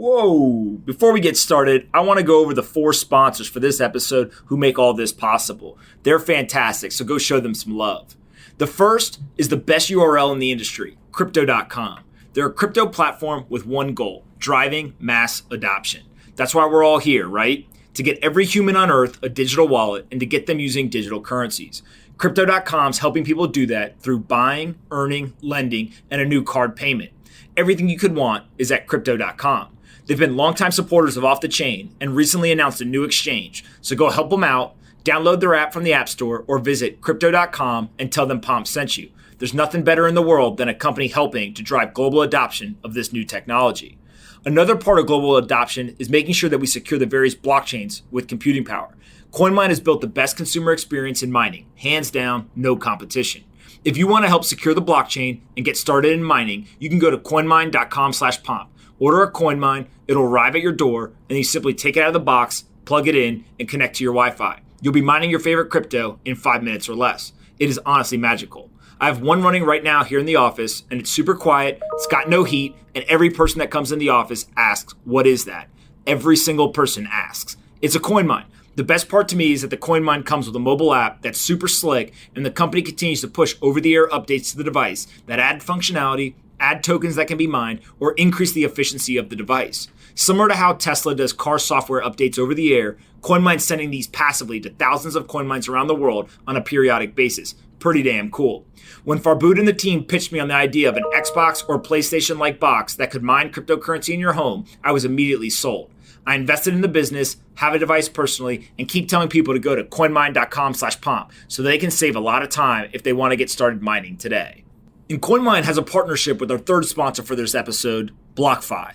Whoa! Before we get started, I want to go over the 4 sponsors for this episode who make all this possible. They're fantastic, so go show them some love. The first is the best URL in the industry, Crypto.com. They're a crypto platform with one goal, driving mass adoption. That's why we're all here, right? To get every human on earth a digital wallet and to get them using digital currencies. Crypto.com's helping people do that through buying, earning, lending, and a new card payment. Everything you could want is at Crypto.com. They've been longtime supporters of Off the Chain and recently announced a new exchange. So go help them out, download their app from the App Store, or visit Crypto.com and tell them Pomp sent you. There's nothing better in the world than a company helping to drive global adoption of this new technology. Another part of global adoption is making sure that we secure the various blockchains with computing power. CoinMine has built the best consumer experience in mining. Hands down, no competition. If you want to help secure the blockchain and get started in mining, you can go to coinmine.com/pomp. Order a CoinMine, it'll arrive at your door, and you simply take it out of the box, plug it in, and connect to your Wi-Fi. You'll be mining your favorite crypto in 5 minutes or less. It is honestly magical. I have one running right now here in the office, and it's super quiet, it's got no heat, and every person that comes in the office asks, what is that? Every single person asks. It's a CoinMine. The best part to me is that the CoinMine comes with a mobile app that's super slick, and the company continues to push over-the-air updates to the device that add functionality, add tokens that can be mined, or increase the efficiency of the device. Similar to how Tesla does car software updates over the air, CoinMine's sending these passively to thousands of CoinMines around the world on a periodic basis. Pretty damn cool. When Farbud and the team pitched me on the idea of an Xbox or PlayStation-like box that could mine cryptocurrency in your home, I was immediately sold. I invested in the business, have a device personally, and keep telling people to go to coinmine.com/pomp so they can save a lot of time if they want to get started mining today. And CoinMine has a partnership with our third sponsor for this episode, BlockFi.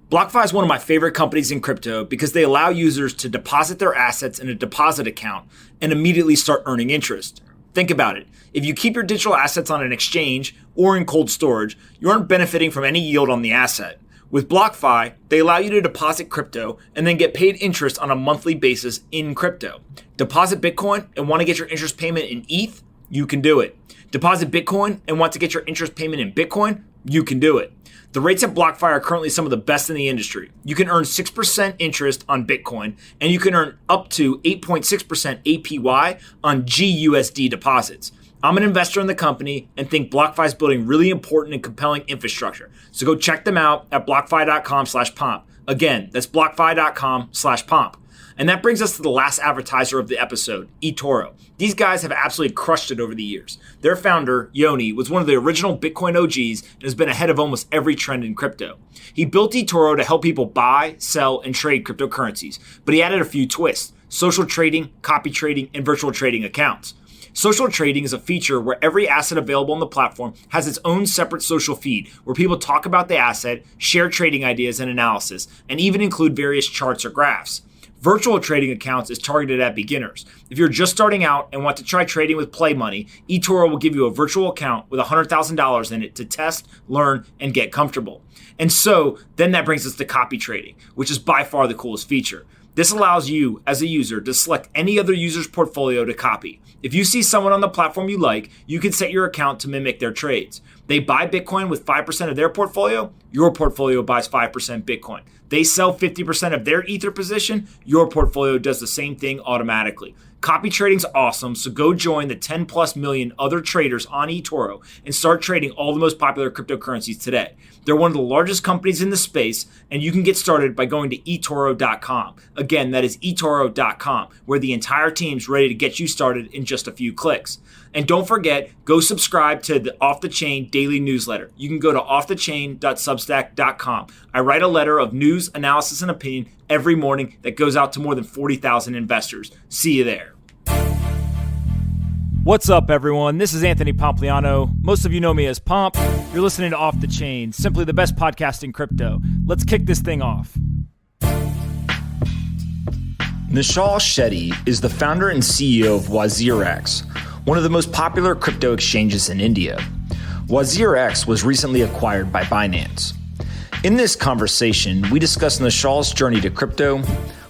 BlockFi is one of my favorite companies in crypto because they allow users to deposit their assets in a deposit account and immediately start earning interest. Think about it. If you keep your digital assets on an exchange or in cold storage, you aren't benefiting from any yield on the asset. With BlockFi, they allow you to deposit crypto and then get paid interest on a monthly basis in crypto. Deposit Bitcoin and want to get your interest payment in ETH? You can do it. Deposit Bitcoin and want to get your interest payment in Bitcoin? You can do it. The rates at BlockFi are currently some of the best in the industry. You can earn 6% interest on Bitcoin, and you can earn up to 8.6% APY on GUSD deposits. I'm an investor in the company and think BlockFi is building really important and compelling infrastructure. So go check them out at blockfi.com/pomp. Again, that's blockfi.com/pomp. And that brings us to the last advertiser of the episode, Etoro. These guys have absolutely crushed it over the years. Their founder, Yoni, was one of the original Bitcoin OGs and has been ahead of almost every trend in crypto. He built Etoro to help people buy, sell, and trade cryptocurrencies, but he added a few twists: social trading, copy trading, and virtual trading accounts. Social trading is a feature where every asset available on the platform has its own separate social feed where people talk about the asset, share trading ideas and analysis, and even include various charts or graphs. Virtual trading accounts is targeted at beginners. If you're just starting out and want to try trading with play money, Etoro will give you a virtual account with $100,000 in it to test, learn, and get comfortable. And so then that brings us to copy trading, which is by far the coolest feature. This allows you, as a user, to select any other user's portfolio to copy. If you see someone on the platform you like, you can set your account to mimic their trades. They buy Bitcoin with 5% of their portfolio, your portfolio buys 5% Bitcoin. They sell 50% of their Ether position, your portfolio does the same thing automatically. Copy trading's awesome, so go join the 10 plus million other traders on Etoro and start trading all the most popular cryptocurrencies today. They're one of the largest companies in the space, and you can get started by going to etoro.com. Again, that is etoro.com, where the entire team's ready to get you started in just a few clicks. And don't forget, go subscribe to the Off the Chain daily newsletter. You can go to offthechain.substack.com. I write a letter of news, analysis, and opinion every morning that goes out to more than 40,000 investors. See you there. What's up, everyone? This is Anthony Pompliano. Most of you know me as Pomp. You're listening to Off the Chain, simply the best podcast in crypto. Let's kick this thing off. Nischal Shetty is the founder and CEO of WazirX, one of the most popular crypto exchanges in India. WazirX was recently acquired by Binance. In this conversation, we discuss Nischal's journey to crypto,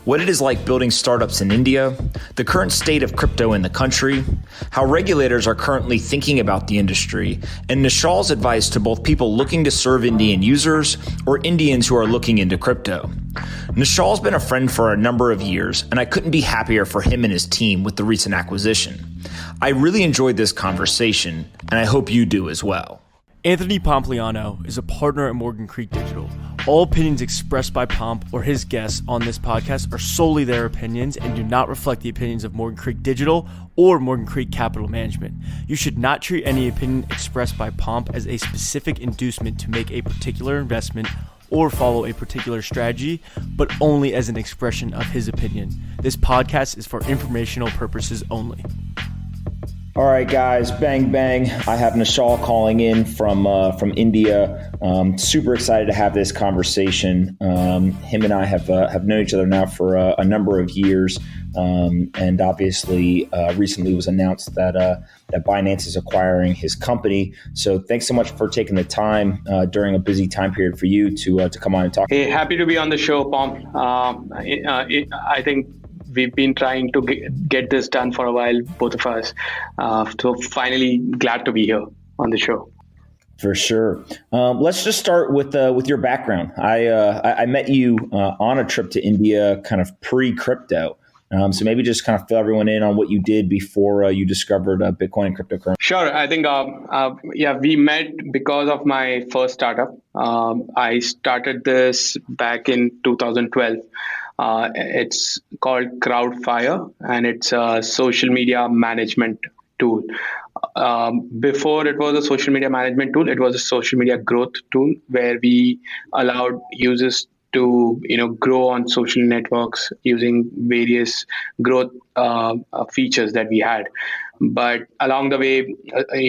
what it is like building startups in India, the current state of crypto in the country, how regulators are currently thinking about the industry, and Nishal's advice to both people looking to serve Indian users or Indians who are looking into crypto. Nishal's been a friend for a number of years, and I couldn't be happier for him and his team with the recent acquisition. I really enjoyed this conversation, and I hope you do as well. Anthony Pompliano is a partner at Morgan Creek Digital. All opinions expressed by Pomp or his guests on this podcast are solely their opinions and do not reflect the opinions of Morgan Creek Digital or Morgan Creek Capital Management. You should not treat any opinion expressed by Pomp as a specific inducement to make a particular investment or follow a particular strategy, but only as an expression of his opinion. This podcast is for informational purposes only. All right, guys, bang, bang. I have Nischal calling in from India. Super excited to have this conversation. Him and I have known each other now for a number of years. And obviously, recently was announced that Binance is acquiring his company. So thanks so much for taking the time during a busy time period for you to come on and talk. Hey, happy to be on the show, Pomp. I think we've been trying to get this done for a while, both of us. So finally, glad to be here on the show. For sure. Let's just start with your background. I met you on a trip to India, kind of pre-crypto. So maybe just kind of fill everyone in on what you did before you discovered Bitcoin and cryptocurrency. Sure. I think, we met because of my first startup. I started this back in 2012. It's called Crowdfire, and it's a social media management tool. Before it was a social media management tool, it was a social media growth tool where we allowed users to grow on social networks using various growth features that we had. But along the way,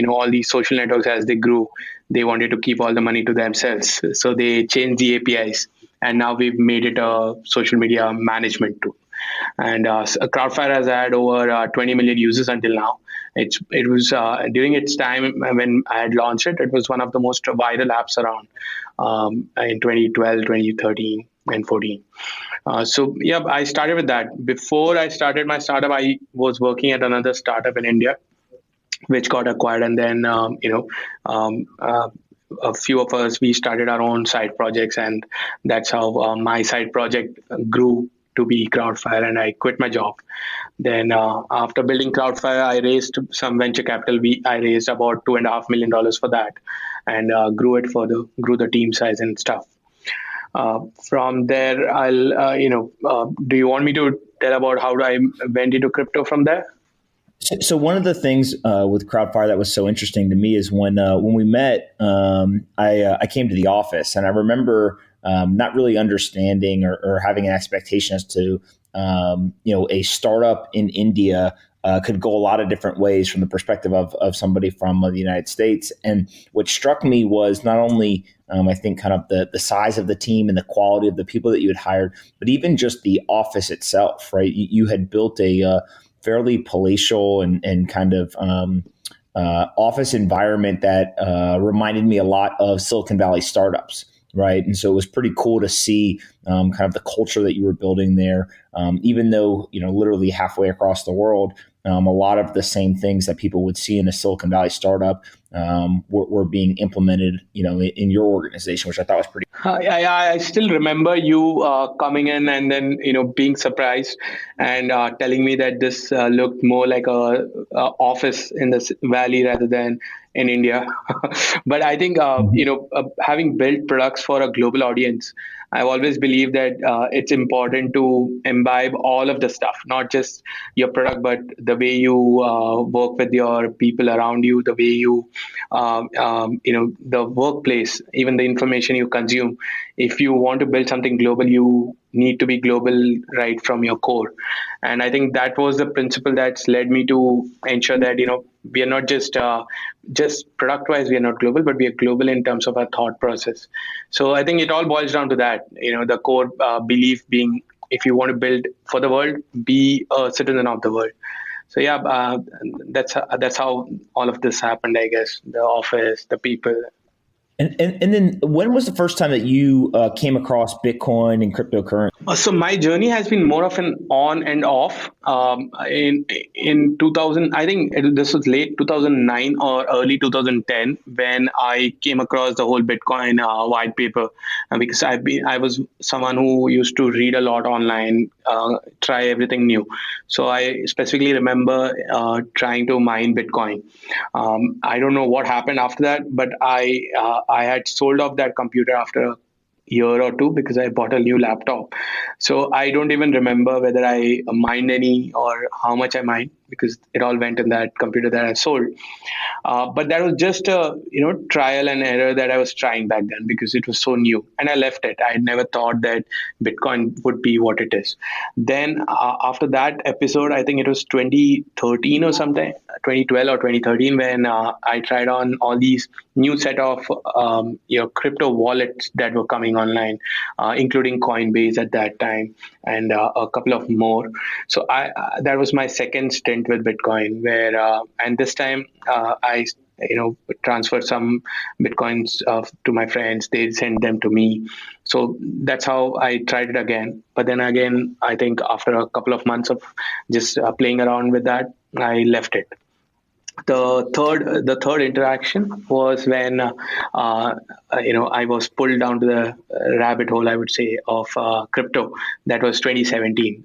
all these social networks, as they grew, they wanted to keep all the money to themselves. So they changed the APIs. And now we've made it a social media management tool. And Crowdfire has had over 20 million users until now. It was during its time when I had launched it, it was one of the most viral apps around in 2012, 2013, and 14. I started with that. Before I started my startup, I was working at another startup in India, which got acquired. And then, a few of us, we started our own side projects, and that's how my side project grew to be Crowdfire, and I quit my job. Then after building Crowdfire, I raised some venture capital. I raised about $2.5 million for that, and grew it further, grew the team size and stuff. From there, do you want me to tell about how I went into crypto from there? So one of the things with Crowdfire that was so interesting to me is when we met, I came to the office, and I remember not really understanding or having an expectation as to a startup in India could go a lot of different ways from the perspective of somebody from the United States. And what struck me was not only I think kind of the size of the team and the quality of the people that you had hired, but even just the office itself, right? You had built a fairly palatial and kind of office environment that reminded me a lot of Silicon Valley startups, right? And so it was pretty cool to see kind of the culture that you were building there, even though, literally halfway across the world, a lot of the same things that people would see in a Silicon Valley startup were being implemented, in your organization, which I thought was pretty. I still remember you coming in and then, being surprised and telling me that this looked more like a office in the valley rather than in India. But I think, having built products for a global audience, I've always believed that it's important to imbibe all of the stuff, not just your product, but the way you work with your people around you, the way you, the workplace, even the information you consume. If you want to build something global, you need to be global right from your core. And I think that was the principle that's led me to ensure that, we are not just product wise, we are not global, but we are global in terms of our thought process. So I think it all boils down to that, the core belief being, if you want to build for the world, be a citizen of the world. So that's how all of this happened, I guess. The office, the people. And then when was the first time that you came across Bitcoin and cryptocurrency? So my journey has been more of an on and off. In 2000, I think this was late 2009 or early 2010 when I came across the whole Bitcoin white paper, because I was someone who used to read a lot online, try everything new. So I specifically remember trying to mine Bitcoin. I don't know what happened after that, but I had sold off that computer after a year or two because I bought a new laptop. So I don't even remember whether I mined any or how much I mined because it all went in that computer that I sold. But that was just a trial and error that I was trying back then because it was so new, and I left it. I had never thought that Bitcoin would be what it is. Then after that episode, I think it was 2013 or something, 2012 or 2013, when I tried on all these new set of crypto wallets that were coming online, including Coinbase at that time, and a couple of more. So that was my second stint with Bitcoin, where and this time I transferred some Bitcoins to my friends. They sent them to me. So that's how I tried it again. But then again, I think after a couple of months of just playing around with that, I left it. The third interaction was when I was pulled down to the rabbit hole, I would say, of crypto. That was 2017,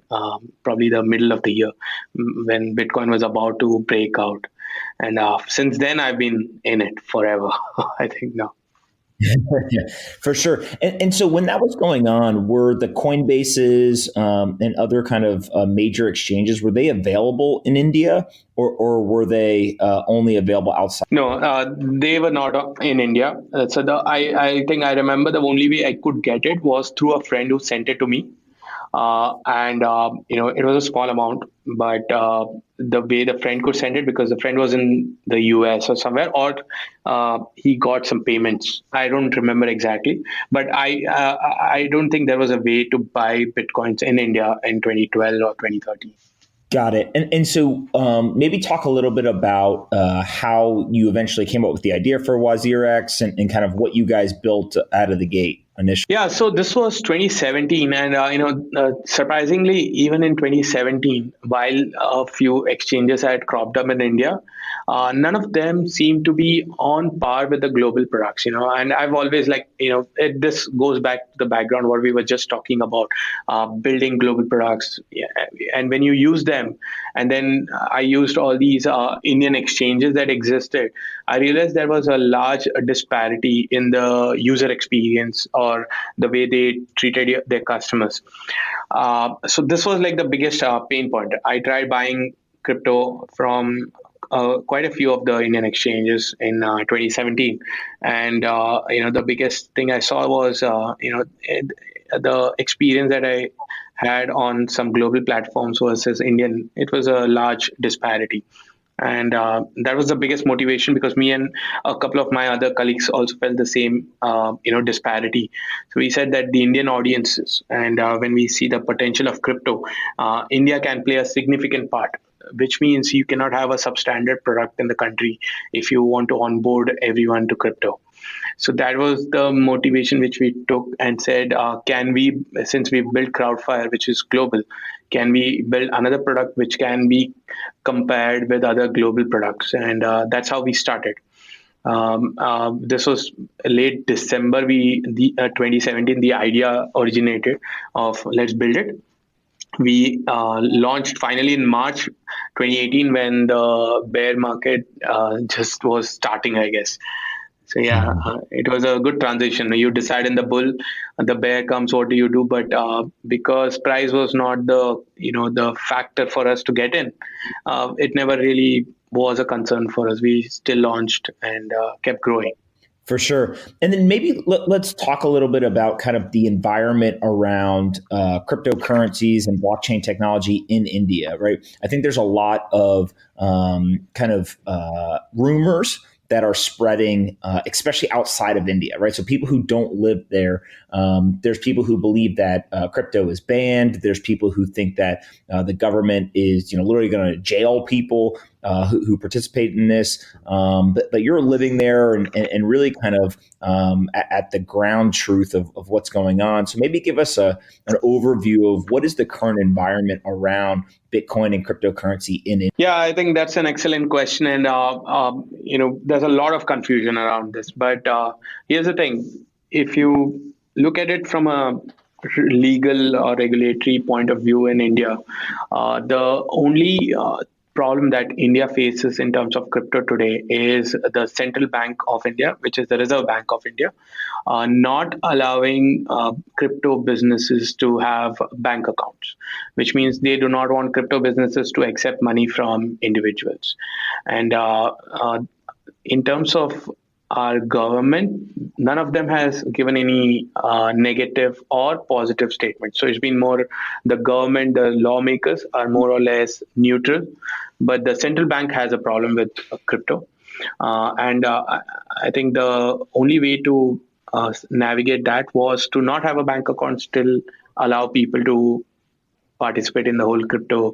probably the middle of the year, when Bitcoin was about to break out. And since then I've been in it forever. I think now. Yeah, for sure. And so when that was going on, were the Coinbases and other kind of major exchanges, were they available in India, or were they only available outside? No, they were not in India. I think I remember the only way I could get it was through a friend who sent it to me. And it was a small amount, but the way the friend could send it, because the friend was in the US or somewhere, or he got some payments. I don't remember exactly, but I don't think there was a way to buy Bitcoins in India in 2012 or 2013. Got it. And so maybe talk a little bit about how you eventually came up with the idea for WazirX and kind of what you guys built out of the gate initially. Yeah, so this was 2017, and surprisingly, even in 2017, while a few exchanges had cropped up in India, none of them seemed to be on par with the global products. And I've always this goes back to the background what we were just talking about, building global products. Yeah, and when you use them, and then I used all these Indian exchanges that existed, I realized there was a large disparity in the user experience or the way they treated their customers. So this was like the biggest pain point. I tried buying crypto from quite a few of the Indian exchanges in 2017, and the biggest thing I saw was the experience that I had on some global platforms versus Indian. It was a large disparity. And that was the biggest motivation, because me and a couple of my other colleagues also felt the same, disparity. So we said that the Indian audiences, and when we see the potential of crypto, India can play a significant part, which means you cannot have a substandard product in the country if you want to onboard everyone to crypto. So that was the motivation which we took and said, can we, since we built CrowdFire, which is global, can we build another product which can be compared with other global products? And that's how we started. This was late December, 2017, the idea originated of let's build it. We launched finally in March 2018 when the bear market just was starting, I guess. So yeah, it was a good transition. You decide in the bull, the bear comes, what do you do? But because price was not the factor for us to get in, it never really was a concern for us. We still launched and kept growing. For sure. And then maybe let's talk a little bit about kind of the environment around cryptocurrencies and blockchain technology in India, right? I think there's a lot of rumors that are spreading, especially outside of India, right? So people who don't live there, there's people who believe that crypto is banned. There's people who think that the government is, literally going to jail people who participate in this, but you're living there and really kind of at the ground truth of what's going on. So maybe give us an overview of what is the current environment around Bitcoin and cryptocurrency in it. Yeah, I think that's an excellent question, and there's a lot of confusion around this. But here's the thing: if you look at it from a legal or regulatory point of view in India, the only problem that India faces in terms of crypto today is the Central Bank of India, which is the Reserve Bank of India, not allowing crypto businesses to have bank accounts, which means they do not want crypto businesses to accept money from individuals. And in terms of our government, none of them has given any negative or positive statement. So it's been more the government, the lawmakers are more or less neutral, but the central bank has a problem with crypto. And I think the only way to navigate that was to not have a bank account, still allow people to participate in the whole crypto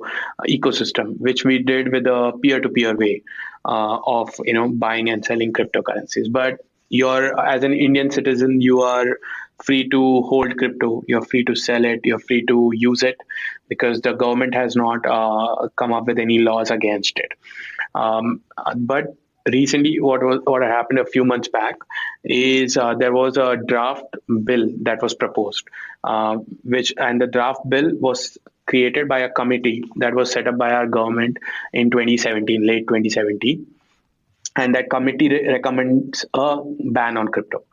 ecosystem, which we did with a peer-to-peer way of buying and selling cryptocurrencies. But you're, as an Indian citizen, you are free to hold crypto, you're free to sell it, you're free to use it, because the government has not come up with any laws against it. But recently, what happened a few months back is there was a draft bill that was proposed, and the draft bill was created by a committee that was set up by our government in 2017, late 2017. And that committee recommends a ban on crypto.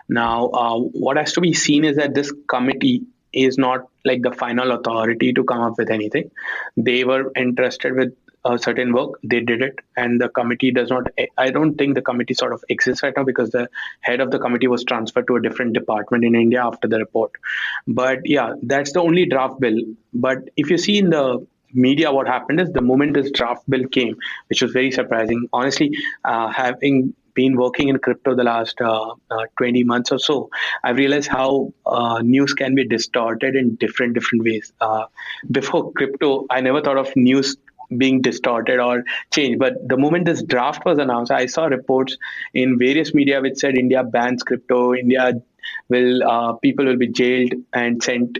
Now, what has to be seen is that this committee is not like the final authority to come up with anything. They were entrusted with a certain work, they did it, and the committee does not, I don't think the committee sort of exists right now, because the head of the committee was transferred to a different department in India after the report. But yeah, that's the only draft bill. But if you see in the media, what happened is the moment this draft bill came, which was very surprising, honestly, having been working in crypto the last 20 months or so, I've realized how news can be distorted in different ways. Before crypto, I never thought of news being distorted or changed. But the moment this draft was announced, I saw reports in various media which said India bans crypto, India will people will be jailed and sent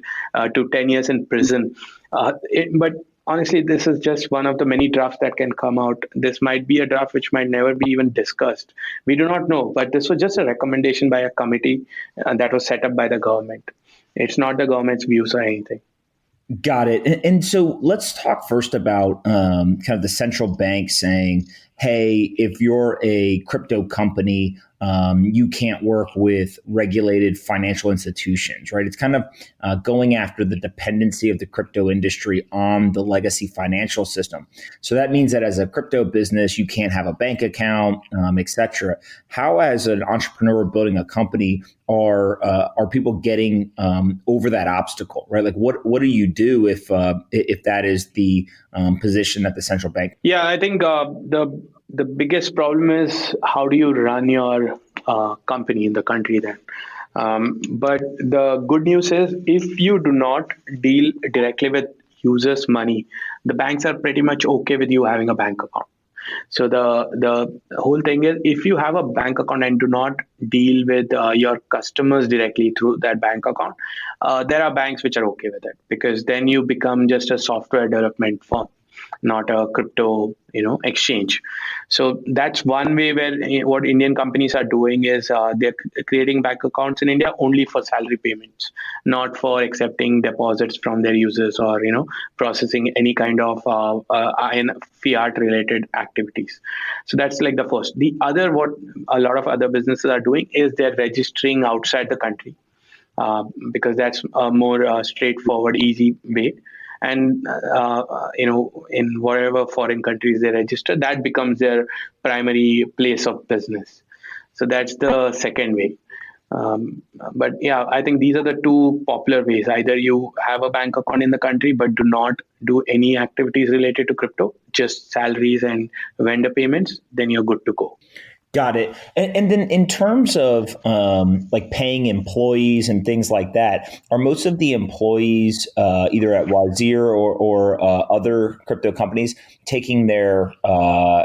to 10 years in prison. But honestly, this is just one of the many drafts that can come out. This might be a draft which might never be even discussed. We do not know, but this was just a recommendation by a committee that was set up by the government. It's not the government's views or anything. Got it. And so let's talk first about kind of the central bank saying, hey, if you're a crypto company, you can't work with regulated financial institutions, right? It's kind of going after the dependency of the crypto industry on the legacy financial system. So that means that as a crypto business, you can't have a bank account, et cetera. How, as an entrepreneur building a company, are people getting over that obstacle, right? Like, what do you do if that is the position at the central bank? Yeah, I think the biggest problem is how do you run your company in the country then. But the good news is, if you do not deal directly with users' money, the banks are pretty much okay with you having a bank account. So the whole thing is, if you have a bank account and do not deal with your customers directly through that bank account, there are banks which are okay with it, because then you become just a software development firm, not a crypto exchange. So that's one way where what Indian companies are doing is they're creating bank accounts in India only for salary payments, not for accepting deposits from their users or processing any kind of fiat related activities. So that's like the first. The other, what a lot of other businesses are doing is they're registering outside the country, because that's a more straightforward, easy way. And in whatever foreign countries they register, that becomes their primary place of business. So that's the second way. But yeah, I think these are the two popular ways. Either you have a bank account in the country but do not do any activities related to crypto, just salaries and vendor payments, then you're good to go. Got it. And then in terms of like paying employees and things like that, are most of the employees either at Wazir or other crypto companies taking their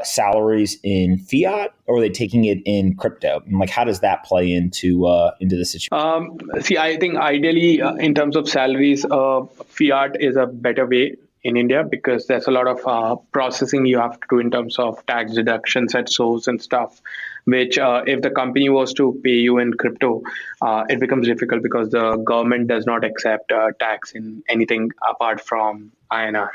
salaries in fiat, or are they taking it in crypto? And like, how does that play into the situation? See, I think ideally, in terms of salaries, fiat is a better way in India because there's a lot of processing you have to do in terms of tax deductions at source and stuff, which if the company was to pay you in crypto, it becomes difficult because the government does not accept tax in anything apart from INR.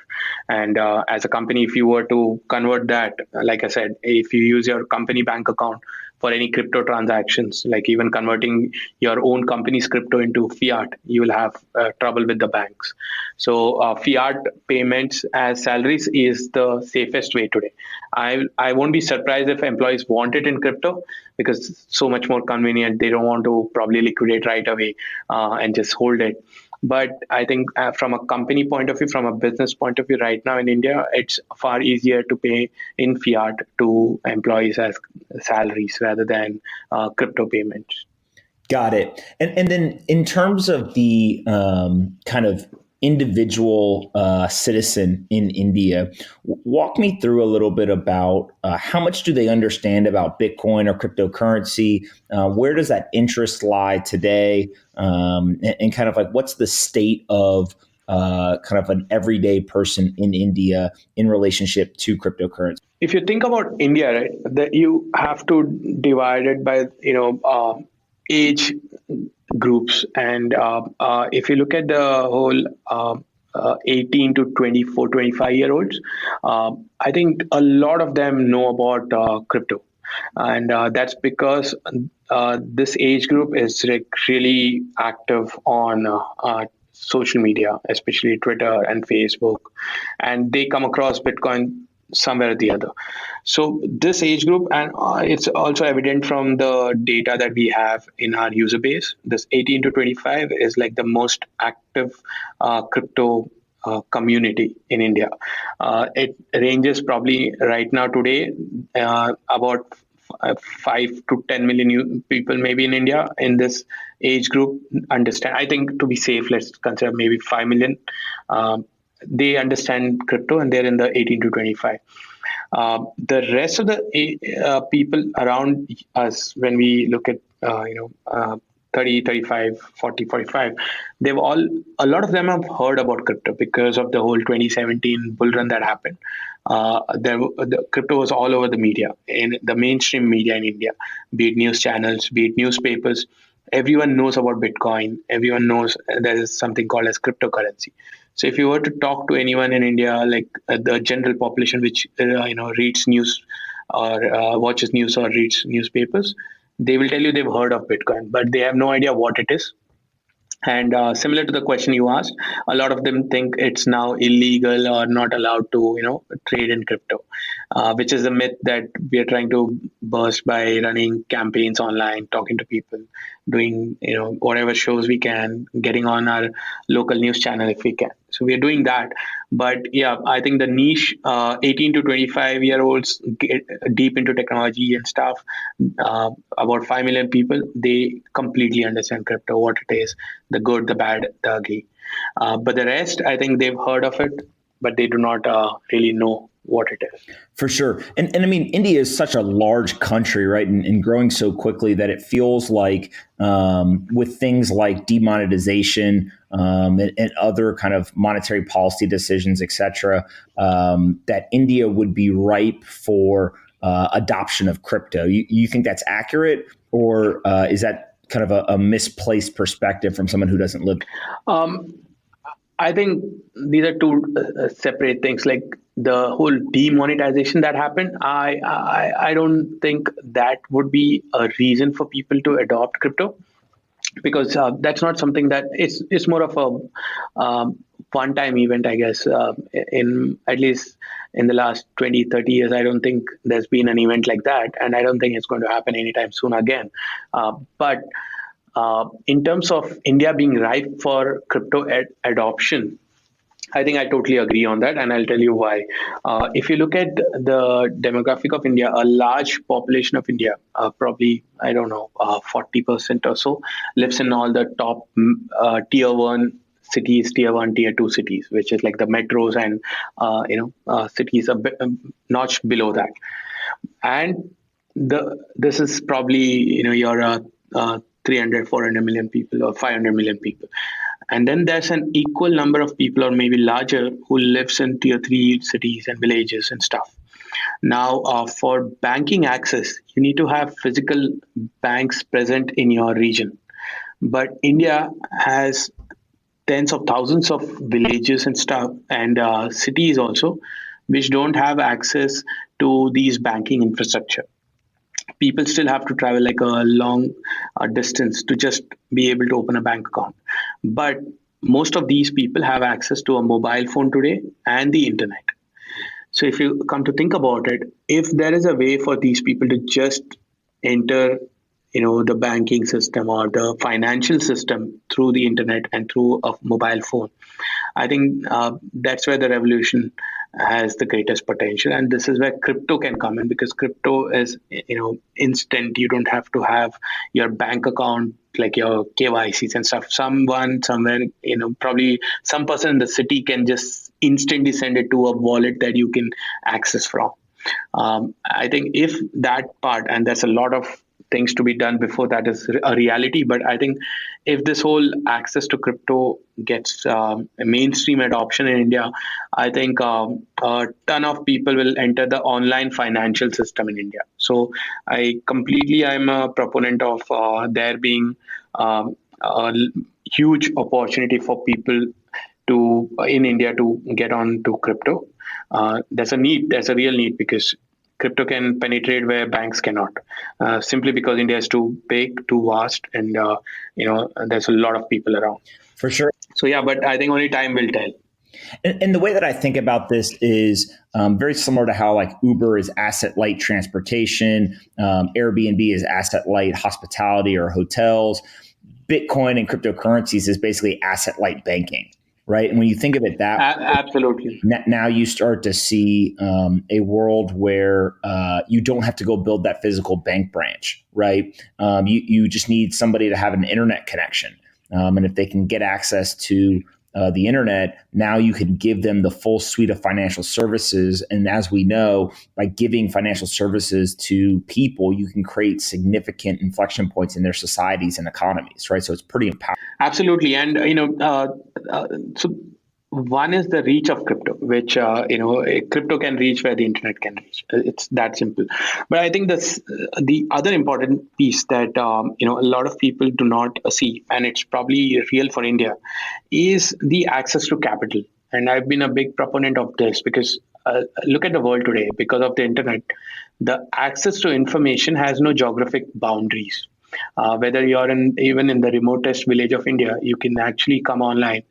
And as a company, if you were to convert that, like I said, if you use your company bank account for any crypto transactions, like even converting your own company's crypto into fiat, you will have trouble with the banks. So fiat payments as salaries is the safest way today. I won't be surprised if employees want it in crypto because it's so much more convenient. They don't want to probably liquidate right away and just hold it. But I think from a company point of view, from a business point of view, right now in India, it's far easier to pay in fiat to employees as salaries rather than crypto payments. Got it. And then in terms of the kind of individual citizen in India, walk me through a little bit about how much do they understand about Bitcoin or cryptocurrency? Where does that interest lie today? And kind of like what's the state of kind of an everyday person in India in relationship to cryptocurrency? If you think about India, right, that you have to divide it by age groups, and if you look at the whole 18 to 24, 25-year-olds, I think a lot of them know about crypto. And that's because this age group is like really active on social media, especially Twitter and Facebook, and they come across Bitcoin somewhere or the other. So this age group, and it's also evident from the data that we have in our user base, this 18 to 25 is like the most active crypto community in India. It ranges probably right now today about 5 to 10 million people maybe in India in this age group understand. I think to be safe, let's consider maybe 5 million. They understand crypto and they're in the 18 to 25. The rest of the people around us, when we look at 30, 35, 40, 45, a lot of them have heard about crypto because of the whole 2017 bull run that happened. The crypto was all over the media, in the mainstream media in India, be it news channels, be it newspapers. Everyone knows about Bitcoin. Everyone knows there is something called as cryptocurrency. So if you were to talk to anyone in India, like the general population, which reads news or watches news or reads newspapers, they will tell you they've heard of Bitcoin, but they have no idea what it is. And similar to the question you asked, a lot of them think it's now illegal or not allowed to, trade in crypto, which is a myth that we are trying to burst by running campaigns online, talking to people, doing, whatever shows we can, getting on our local news channel if we can. So we are doing that. But yeah, I think the niche 18 to 25-year-olds get deep into technology and stuff, about 5 million people, they completely understand crypto, what it is, the good, the bad, the ugly. But the rest, I think they've heard of it, but they do not really know what it is. For sure. And I mean, India is such a large country, right? And growing so quickly that it feels like with things like demonetization and other kind of monetary policy decisions, et cetera, that India would be ripe for adoption of crypto. You think that's accurate, or is that kind of a misplaced perspective from someone who doesn't live? I think these are two separate things. Like the whole demonetization that happened, I don't think that would be a reason for people to adopt crypto, because that's not something that it's more of a one-time event, I guess. In at least in the last 20, 30 years, I don't think there's been an event like that, and I don't think it's going to happen anytime soon again. But in terms of India being ripe for crypto adoption, I think I totally agree on that, and I'll tell you why. If you look at the demographic of India, a large population of India, probably, I don't know, 40% or so, lives in all the top tier one cities, tier one, tier two cities, which is like the metros and cities a bit, notch below that. And this is probably your 300, 400 million people or 500 million people. And then there's an equal number of people, or maybe larger, who lives in tier three cities and villages and stuff. Now, for banking access, you need to have physical banks present in your region. But India has tens of thousands of villages and stuff, and cities also, which don't have access to these banking infrastructure. People still have to travel like a long distance to just be able to open a bank account. But most of these people have access to a mobile phone today and the internet. So if you come to think about it, if there is a way for these people to just enter the banking system or the financial system through the internet and through a mobile phone, I think that's where the revolution has the greatest potential. And this is where crypto can come in, because crypto is instant. You don't have to have your bank account, like your KYCs and stuff. Someone somewhere, probably some person in the city can just instantly send it to a wallet that you can access from. I think if that part, and there's a lot of things to be done before that is a reality, but I think if this whole access to crypto gets a mainstream adoption in India, I think a ton of people will enter the online financial system in India. So I'm a proponent of there being a huge opportunity for people in India to get on to crypto. There's a real need, because crypto can penetrate where banks cannot, simply because India is too big, too vast, and there's a lot of people around. For sure. So yeah, but I think only time will tell. And the way that I think about this is very similar to how like Uber is asset light transportation, Airbnb is asset light hospitality or hotels. Bitcoin and cryptocurrencies is basically asset light banking. Right. And when you think of it that absolutely, now you start to see a world where you don't have to go build that physical bank branch. Right. You just need somebody to have an internet connection. And if they can get access to the internet, now you can give them the full suite of financial services. And as we know, by giving financial services to people, you can create significant inflection points in their societies and economies, right? So it's pretty empowering. Absolutely. And, so one is the reach of crypto, which, crypto can reach where the internet can reach. It's that simple. But I think the other important piece that, a lot of people do not see, and it's probably real for India, is the access to capital. And I've been a big proponent of this, because look at the world today. Because of the internet, the access to information has no geographic boundaries. Whether you're even in the remotest village of India, you can actually come online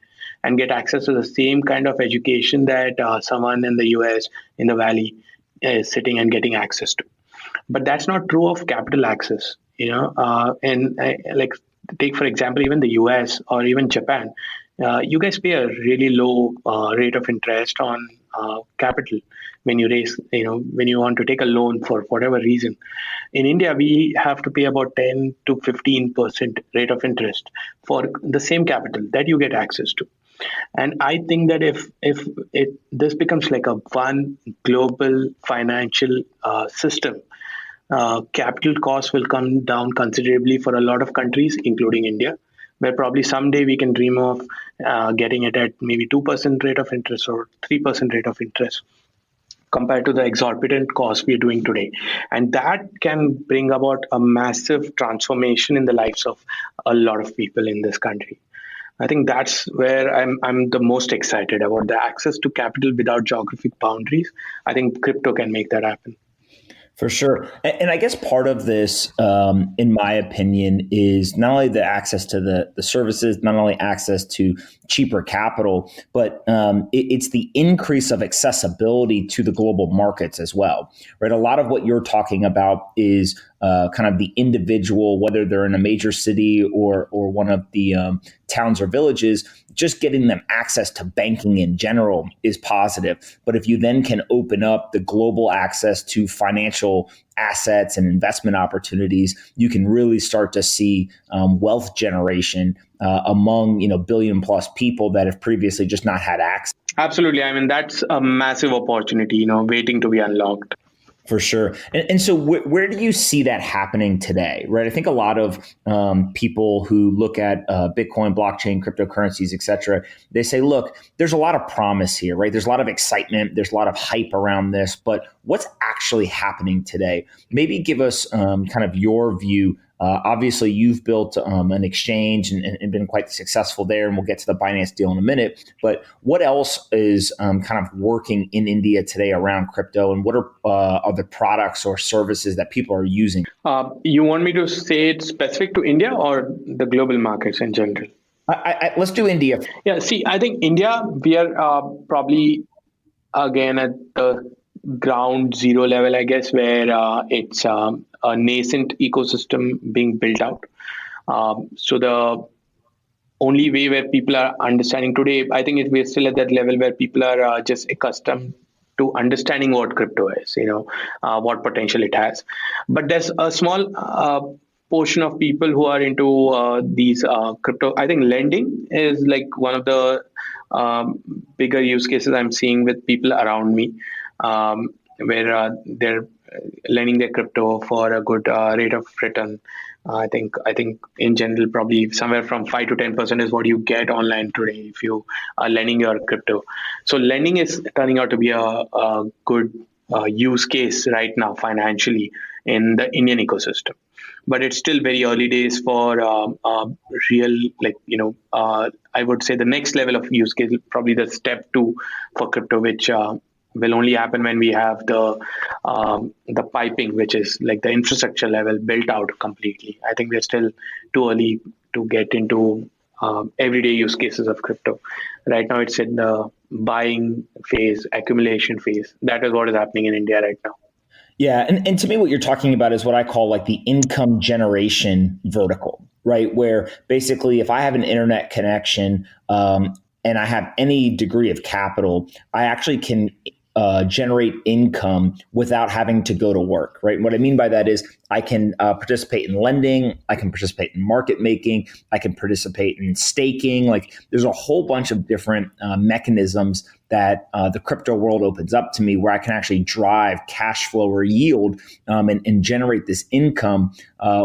and get access to the same kind of education that someone in the US in the Valley is sitting and getting access to. But that's not true of capital access, like take, for example, even the US or even Japan. You guys pay a really low rate of interest on capital when you raise, when you want to take a loan for whatever reason. In India, we have to pay about 10 to 15% rate of interest for the same capital that you get access to. And I think that if this becomes like a one global financial system, capital costs will come down considerably for a lot of countries, including India, where probably someday we can dream of getting it at maybe 2% rate of interest or 3% rate of interest, compared to the exorbitant costs we're doing today. And that can bring about a massive transformation in the lives of a lot of people in this country. I think that's where I'm the most excited about, the access to capital without geographic boundaries. I think crypto can make that happen. For sure. And I guess part of this, in my opinion, is not only the access to the services, not only access to cheaper capital, but it's the increase of accessibility to the global markets as well, right? A lot of what you're talking about is kind of the individual, whether they're in a major city or one of the towns or villages, just getting them access to banking in general is positive. But if you then can open up the global access to financial assets and investment opportunities, you can really start to see wealth generation among billion plus people that have previously just not had access. Absolutely. I mean, that's a massive opportunity, waiting to be unlocked. For sure. And so where do you see that happening today, right? I think a lot of people who look at Bitcoin, blockchain, cryptocurrencies, et cetera, they say, look, there's a lot of promise here, right? There's a lot of excitement. There's a lot of hype around this. But what's actually happening today? Maybe give us kind of your view. Obviously, you've built an exchange and been quite successful there, and we'll get to the Binance deal in a minute. But what else is kind of working in India today around crypto, and what are the products or services that people are using? You want me to say it specific to India or the global markets in general? Let's do India. Yeah, see, I think India, we are probably, again, at the ground zero level, I guess, where it's a nascent ecosystem being built out. So the only way where people are understanding today, I think we're still at that level where people are just accustomed to understanding what crypto is, what potential it has. But there's a small portion of people who are into these crypto. I think lending is like one of the bigger use cases I'm seeing with people around me. Where they're lending their crypto for a good rate of return. I think in general, probably somewhere from 5 to 10% is what you get online today if you are lending your crypto. So lending is turning out to be a good use case right now financially in the Indian ecosystem. But it's still very early days for real, I would say the next level of use case, probably the step 2 for crypto, which will only happen when we have the piping, which is like the infrastructure level built out completely. I think we're still too early to get into everyday use cases of crypto. Right now, it's in the buying phase, accumulation phase. That is what is happening in India right now. Yeah. And to me, what you're talking about is what I call like the income generation vertical, right? Where basically if I have an internet connection and I have any degree of capital, I actually can generate income without having to go to work, right? What I mean by that is I can participate in lending, I can participate in market making, I can participate in staking. Like there's a whole bunch of different mechanisms that the crypto world opens up to me where I can actually drive cash flow or yield and generate this income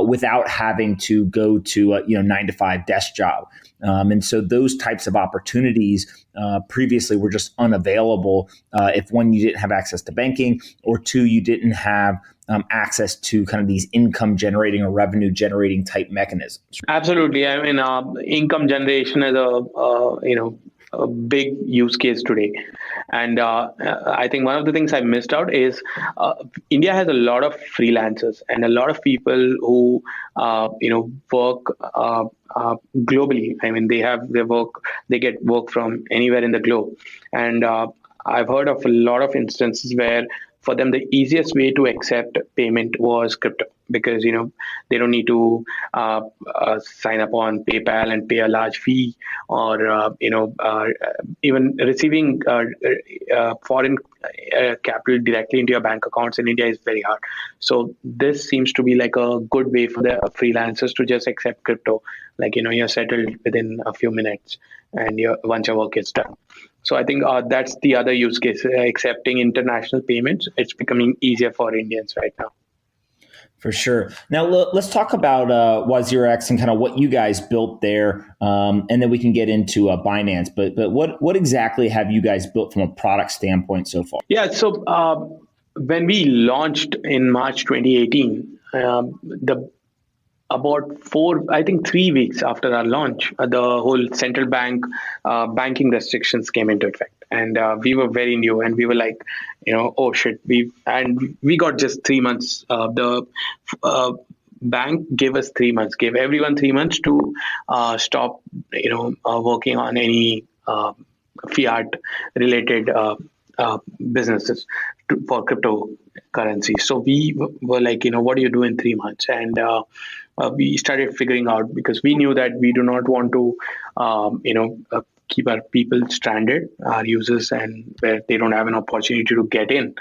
without having to go to a 9-to-5 desk job. And so those types of opportunities previously were just unavailable if one, you didn't have access to banking, or two, you didn't have access to kind of these income generating or revenue generating type mechanisms. Absolutely. I mean, income generation is a big use case today. And I think one of the things I missed out is India has a lot of freelancers and a lot of people who, work globally. I mean, they have their work, they get work from anywhere in the globe. And I've heard of a lot of instances where for them, the easiest way to accept payment was crypto because, they don't need to sign up on PayPal and pay a large fee or, even receiving foreign capital directly into your bank accounts in India is very hard. So this seems to be like a good way for the freelancers to just accept crypto. Like, you're settled within a few minutes and once your work is done. So I think that's the other use case, accepting international payments. It's becoming easier for Indians right now. For sure. Now, let's talk about WazirX and kind of what you guys built there, and then we can get into Binance. But what exactly have you guys built from a product standpoint so far? Yeah, so when we launched in March 2018, about 3 weeks after our launch, the whole central bank banking restrictions came into effect. And we were very new and we were like, oh shit, we got just 3 months. The bank gave us 3 months, gave everyone 3 months to stop, working on any fiat related businesses. for cryptocurrency. So we were like, what do you do in 3 months? And we started figuring out, because we knew that we do not want to, keep our people stranded, our users, and where they don't have an opportunity to get in.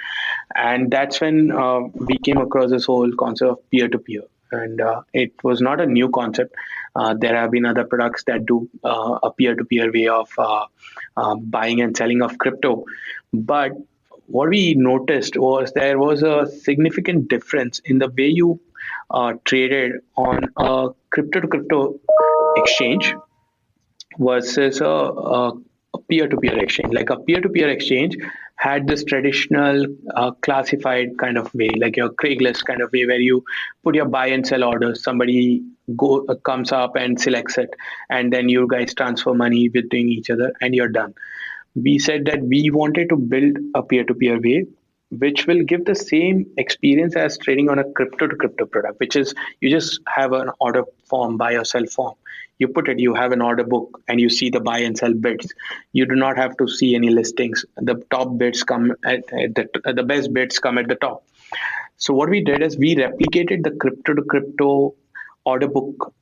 And that's when we came across this whole concept of peer-to-peer. And it was not a new concept. There have been other products that do a peer-to-peer way of buying and selling of crypto. But what we noticed was there was a significant difference in the way you traded on a crypto-to-crypto exchange versus a peer-to-peer exchange. Like a peer-to-peer exchange had this traditional classified kind of way, like your Craigslist kind of way, where you put your buy and sell orders. Somebody comes up and selects it, and then you guys transfer money between each other, and you're done. We said that we wanted to build a peer-to-peer way, which will give the same experience as trading on a crypto-to-crypto product, which is you just have an order form, buy or sell form. You put it, you have an order book, and you see the buy and sell bids. You do not have to see any listings. The top bids come the best bids come at the top. So what we did is we replicated the crypto to crypto order book,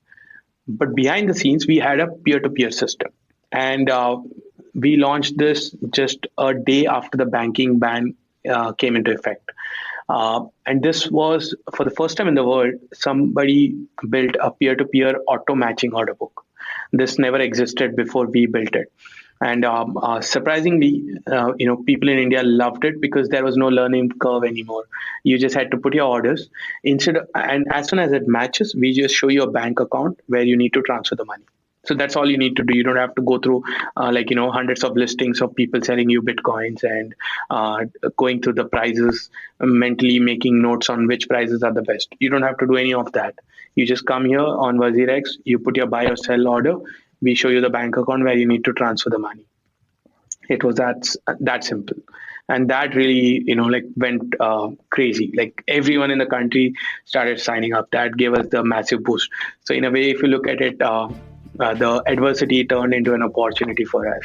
but behind the scenes we had a peer-to-peer system, and we launched this just a day after the banking ban came into effect. And this was, for the first time in the world, somebody built a peer-to-peer auto matching order book. This never existed before we built it. And surprisingly, people in India loved it because there was no learning curve anymore. You just had to put your orders and as soon as it matches, we just show you a bank account where you need to transfer the money. So that's all you need to do. You don't have to go through hundreds of listings of people selling you Bitcoins and going through the prices, mentally making notes on which prices are the best. You don't have to do any of that. You just come here on WazirX, you put your buy or sell order, we show you the bank account where you need to transfer the money. It was that simple. And that really, went crazy. Like everyone in the country started signing up. That gave us the massive boost. So in a way, if you look at it, the adversity turned into an opportunity for us.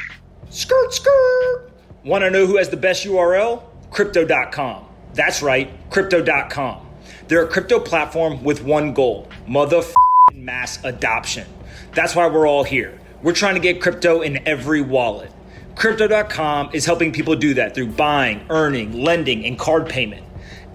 Skirt, skirt. Want to know who has the best URL? Crypto.com. That's right, Crypto.com. They're a crypto platform with one goal: motherfucking mass adoption. That's why we're all here. We're trying to get crypto in every wallet. Crypto.com is helping people do that through buying, earning, lending, and card payment.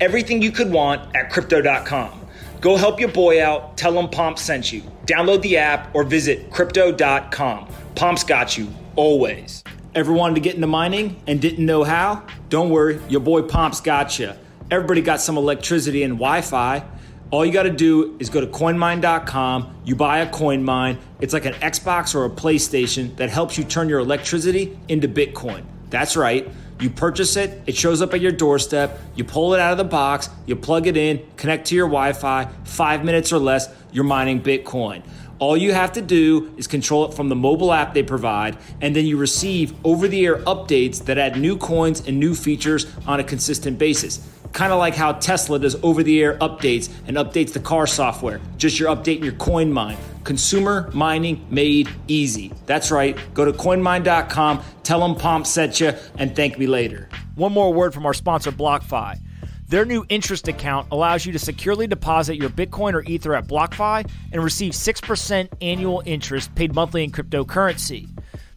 Everything you could want at Crypto.com. Go help your boy out. Tell him Pomp sent you. Download the app or visit Crypto.com. Pomp's got you, always. Ever wanted to get into mining and didn't know how? Don't worry, your boy Pomp's got you. Everybody got some electricity and Wi-Fi. All you got to do is go to coinmine.com. You buy a coin mine. It's like an Xbox or a PlayStation that helps you turn your electricity into Bitcoin. That's right. You purchase it, it shows up at your doorstep, you pull it out of the box, you plug it in, connect to your Wi-Fi, 5 minutes or less, you're mining Bitcoin. All you have to do is control it from the mobile app they provide, and then you receive over-the-air updates that add new coins and new features on a consistent basis. Kind of like how Tesla does over-the-air updates and updates the car software. Just you're updating your coin mine. Consumer mining made easy. That's right. Go to coinmine.com, tell them Pomp sent you, and thank me later. One more word from our sponsor, BlockFi. Their new interest account allows you to securely deposit your Bitcoin or Ether at BlockFi and receive 6% annual interest paid monthly in cryptocurrency.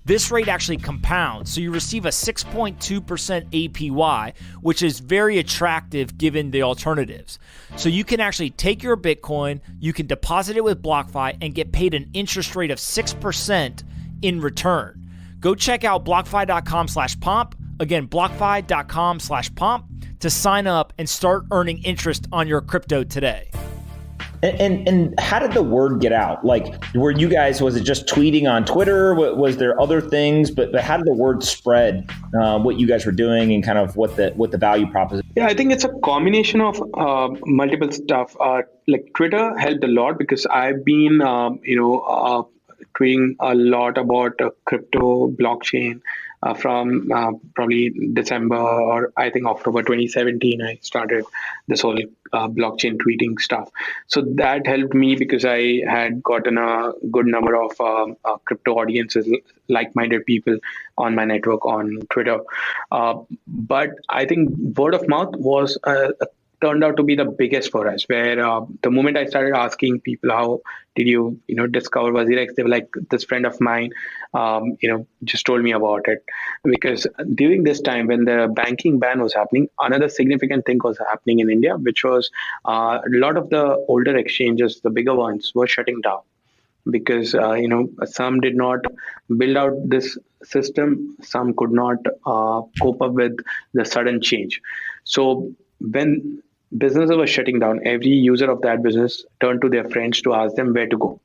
This rate actually compounds, so you receive a 6.2% APY, which is very attractive given the alternatives. So you can actually take your Bitcoin, you can deposit it with BlockFi, and get paid an interest rate of 6% in return. Go check out blockfi.com/pomp. Again, blockfi.com/pomp to sign up and start earning interest on your crypto today. And how did the word get out? Like, were you guys, was it just tweeting on Twitter? Was there other things? But how did the word spread, what you guys were doing and kind of what the value proposition? Yeah, I think it's a combination of multiple stuff. Like Twitter helped a lot because I've been, tweeting a lot about crypto, blockchain, from probably December or I think October 2017, I started this whole blockchain tweeting stuff. So that helped me because I had gotten a good number of crypto audiences, like-minded people on my network on Twitter. But I think word of mouth was turned out to be the biggest for us, where the moment I started asking people, how did you discover WazirX, they were like, this friend of mine just told me about it. Because during this time when the banking ban was happening, another significant thing was happening in India, which was a lot of the older exchanges, the bigger ones, were shutting down because some did not build out this system, some could not cope up with the sudden change. So when businesses were shutting down, every user of that business turned to their friends to ask them where to go.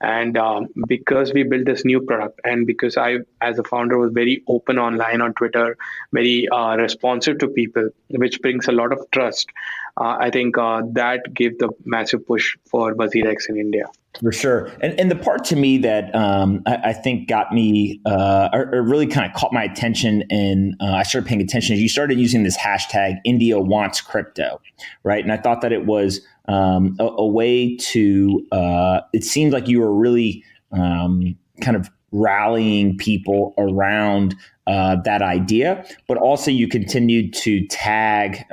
And because we built this new product, and because I, as a founder, was very open online on Twitter, very responsive to people, which brings a lot of trust, I think that gave the massive push for WazirX in India. For sure. And the part to me that I think got me or really kind of caught my attention and I started paying attention is you started using this hashtag India wants crypto, right? And I thought that it was a way to, it seemed like you were really kind of rallying people around that idea, but also you continued to tag,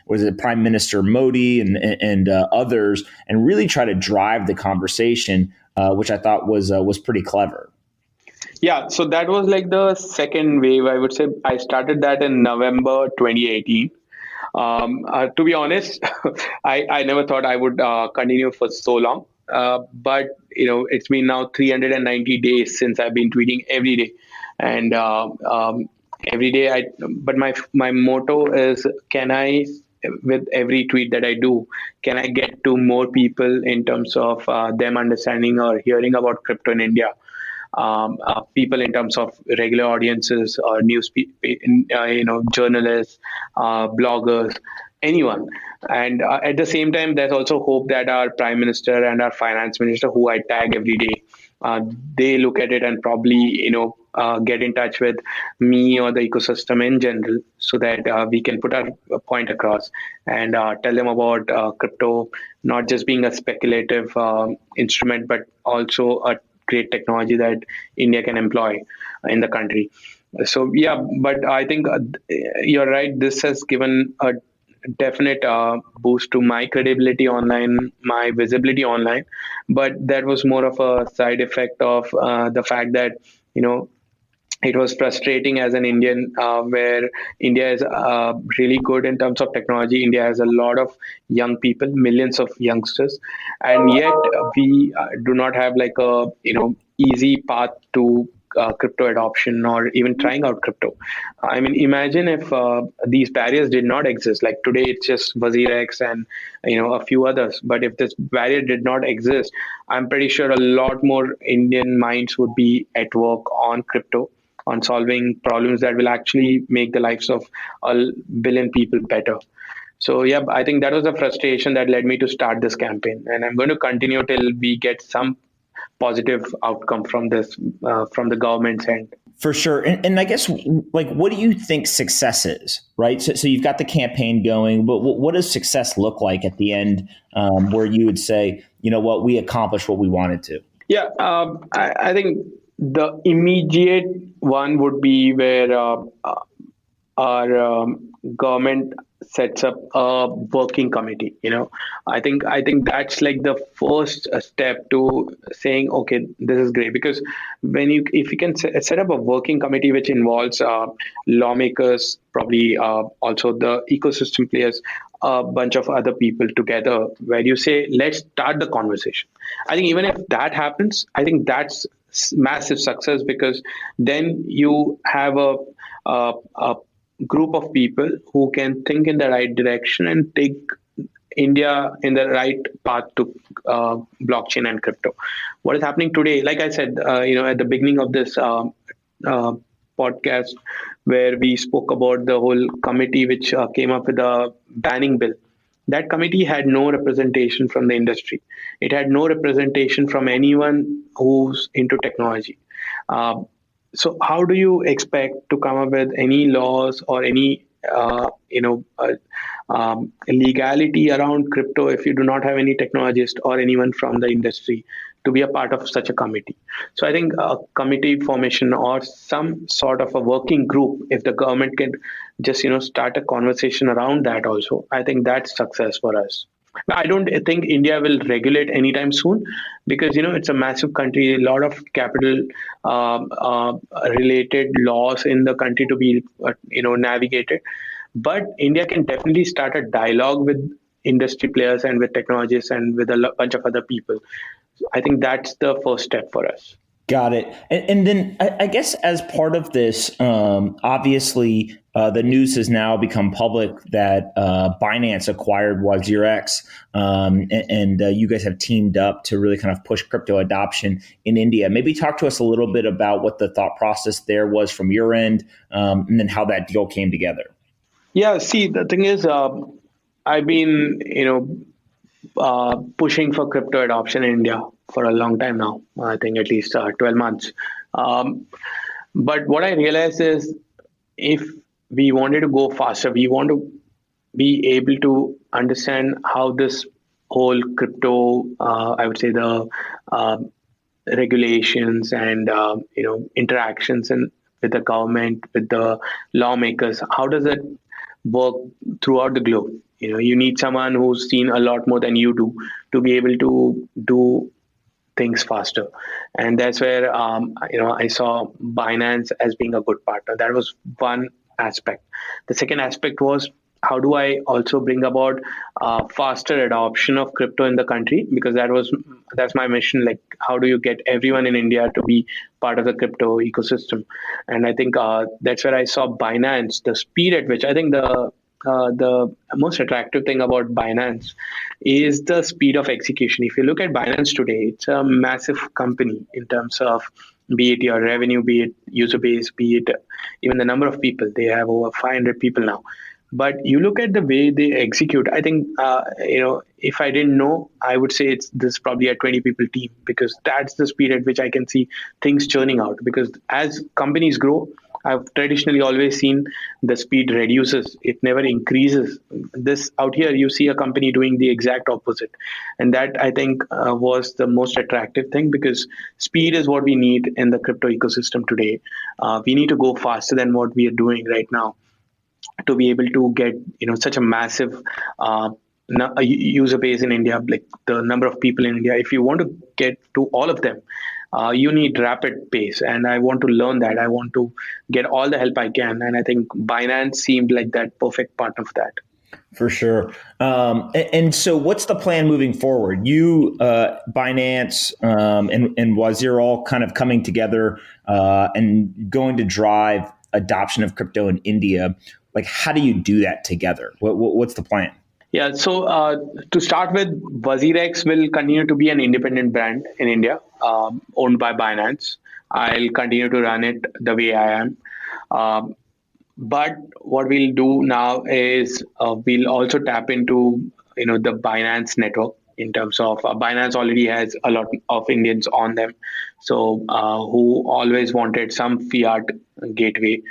was it Prime Minister Modi and others, and really try to drive the conversation, which I thought was pretty clever. Yeah, so that was like the second wave. I would say I started that in November 2018. To be honest, I never thought I would continue for so long. But it's been now 390 days since I've been tweeting every day, and every day But my motto is, can I, with every tweet that I do, can I get to more people in terms of them understanding or hearing about crypto in India? People in terms of regular audiences or journalists, bloggers, anyone. And at the same time, there's also hope that our prime minister and our finance minister, who I tag every day, they look at it and probably get in touch with me or the ecosystem in general, so that we can put our point across and tell them about crypto not just being a speculative instrument, but also a great technology that India can employ in the country. So yeah, but I think you're right. This has given a definite boost to my credibility online, my visibility online. But that was more of a side effect of the fact that it was frustrating as an Indian, where India is really good in terms of technology. India has a lot of young people, millions of youngsters, and yet we do not have like a easy path to crypto adoption or even trying out crypto. I mean, imagine if these barriers did not exist. Like today, it's just WazirX and a few others. But if this barrier did not exist, I'm pretty sure a lot more Indian minds would be at work on crypto, on solving problems that will actually make the lives of a billion people better. So yeah, I think that was the frustration that led me to start this campaign, and I'm going to continue till we get some positive outcome from this, from the government's end. For sure. And I guess, like, what do you think success is, right? So you've got the campaign going, but what does success look like at the end, where you would say, what, we accomplished what we wanted to? Yeah, I think the immediate one would be where our government sets up a working committee. I think that's like the first step to saying, okay, this is great. Because if you can set up a working committee which involves lawmakers, probably also the ecosystem players, a bunch of other people together, where you say, let's start the conversation. I think even if that happens, I think that's massive success, because then you have a group of people who can think in the right direction and take India in the right path to blockchain and crypto. What is happening today, like I said, at the beginning of this podcast, where we spoke about the whole committee which came up with a banning bill. That committee had no representation from the industry. It had no representation from anyone who's into technology. So how do you expect to come up with any laws or any legality around crypto if you do not have any technologist or anyone from the industry to be a part of such a committee? So I think a committee formation or some sort of a working group, if the government can just start a conversation around that also, I think that's success for us. I don't think India will regulate anytime soon because it's a massive country, a lot of capital related laws in the country to be navigated. But India can definitely start a dialogue with industry players and with technologists and with a bunch of other people. I think that's the first step for us. Got it. And then I guess as part of this, obviously the news has now become public that Binance acquired WazirX, and you guys have teamed up to really kind of push crypto adoption in India. Maybe talk to us a little bit about what the thought process there was from your end, and then how that deal came together. Yeah, see, the thing is, I've been, pushing for crypto adoption in India for a long time now. I think at least 12 months. But what I realized is if we wanted to go faster, we want to be able to understand how this whole crypto, I would say the regulations and interactions and with the government, with the lawmakers, how does it work throughout the globe? You need someone who's seen a lot more than you do to be able to do things faster. And that's where I saw Binance as being a good partner. That was one aspect. The second aspect was, how do I also bring about faster adoption of crypto in the country? Because that's my mission. Like, how do you get everyone in India to be part of the crypto ecosystem? And I think that's where I saw Binance, the speed at which I think the most attractive thing about Binance is the speed of execution. If you look at Binance today, it's a massive company in terms of be it your revenue, be it user base, be it even the number of people. They have over 500 people now. But you look at the way they execute, I think, if I didn't know, I would say this is probably a 20 people team, because that's the speed at which I can see things churning out. Because as companies grow, I've traditionally always seen the speed reduces. It never increases. This out here, you see a company doing the exact opposite. And that, I think, was the most attractive thing, because speed is what we need in the crypto ecosystem today. We need to go faster than what we are doing right now to be able to get such a massive user base in India, like the number of people in India. If you want to get to all of them, you need rapid pace, and I want to learn that. I want to get all the help I can, and I think Binance seemed like that perfect partner for that. For sure. And so what's the plan moving forward? You, Binance, and Wazir all kind of coming together and going to drive adoption of crypto in India. Like, how do you do that together? What's the plan? Yeah, so to start with, WazirX will continue to be an independent brand in India, owned by Binance. I'll continue to run it the way I am. But what we'll do now is we'll also tap into the Binance network, in terms of Binance already has a lot of Indians on them, so who always wanted some fiat gateway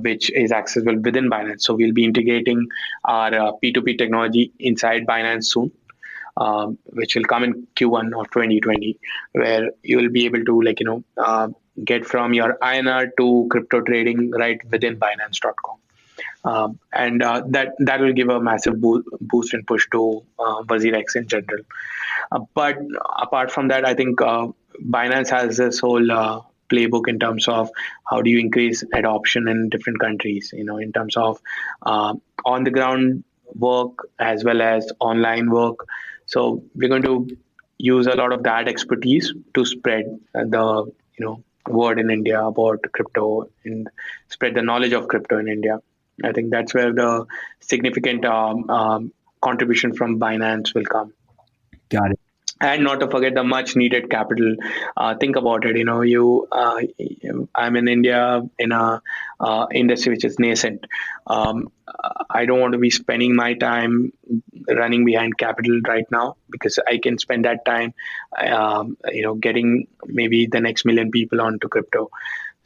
which is accessible within Binance. So we'll be integrating our P2P technology inside Binance soon, which will come in Q1 of 2020, where you will be able to get from your INR to crypto trading right within Binance.com. And that will give a massive boost and push to WazirX in general. But apart from that, I think Binance has this whole playbook in terms of how do you increase adoption in different countries, in terms of on the ground work as well as online work. So we're going to use a lot of that expertise to spread the word in India about crypto and spread the knowledge of crypto in India. I think that's where the significant contribution from Binance will come. Got it. And not to forget the much needed capital. Think about it. I'm in India in a industry which is nascent. I don't want to be spending my time running behind capital right now, because I can spend that time, getting maybe the next million people onto crypto.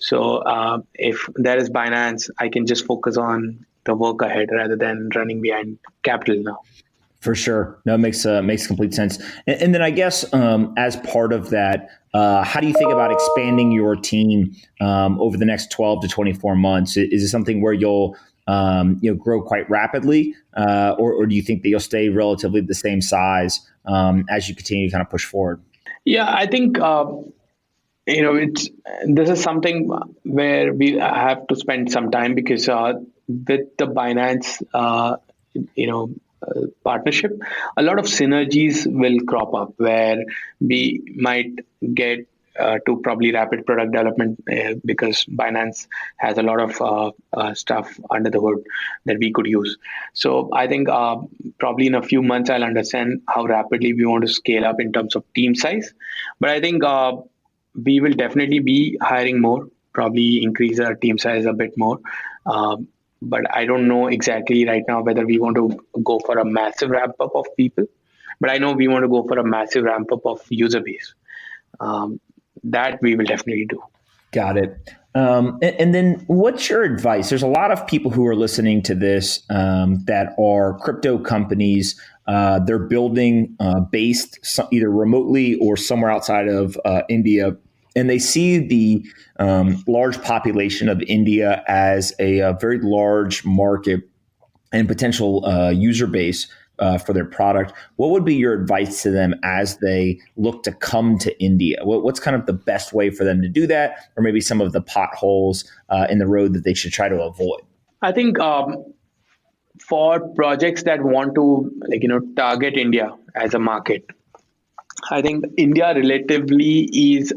So if there is Binance, I can just focus on the work ahead rather than running behind capital now. For sure. No, it makes complete sense. And then I guess as part of that, how do you think about expanding your team over the next 12 to 24 months? Is it something where you'll grow quite rapidly, or do you think that you'll stay relatively the same size as you continue to kind of push forward? Yeah, I think this is something where we have to spend some time because with the Binance partnership, a lot of synergies will crop up where we might get to probably rapid product development because Binance has a lot of stuff under the hood that we could use. So I think probably in a few months I'll understand how rapidly we want to scale up in terms of team size. But I think we will definitely be hiring more, probably increase our team size a bit more. But I don't know exactly right now whether we want to go for a massive ramp up of people. But I know we want to go for a massive ramp up of user base. That we will definitely do. Got it. And then what's your advice? There's a lot of people who are listening to this that are crypto companies. They're building based either remotely or somewhere outside of India. And they see the large population of India as a very large market and potential user base for their product. What would be your advice to them as they look to come to India? What's kind of the best way for them to do that, or maybe some of the potholes in the road that they should try to avoid? I think for projects that want to target India as a market, I think India relatively is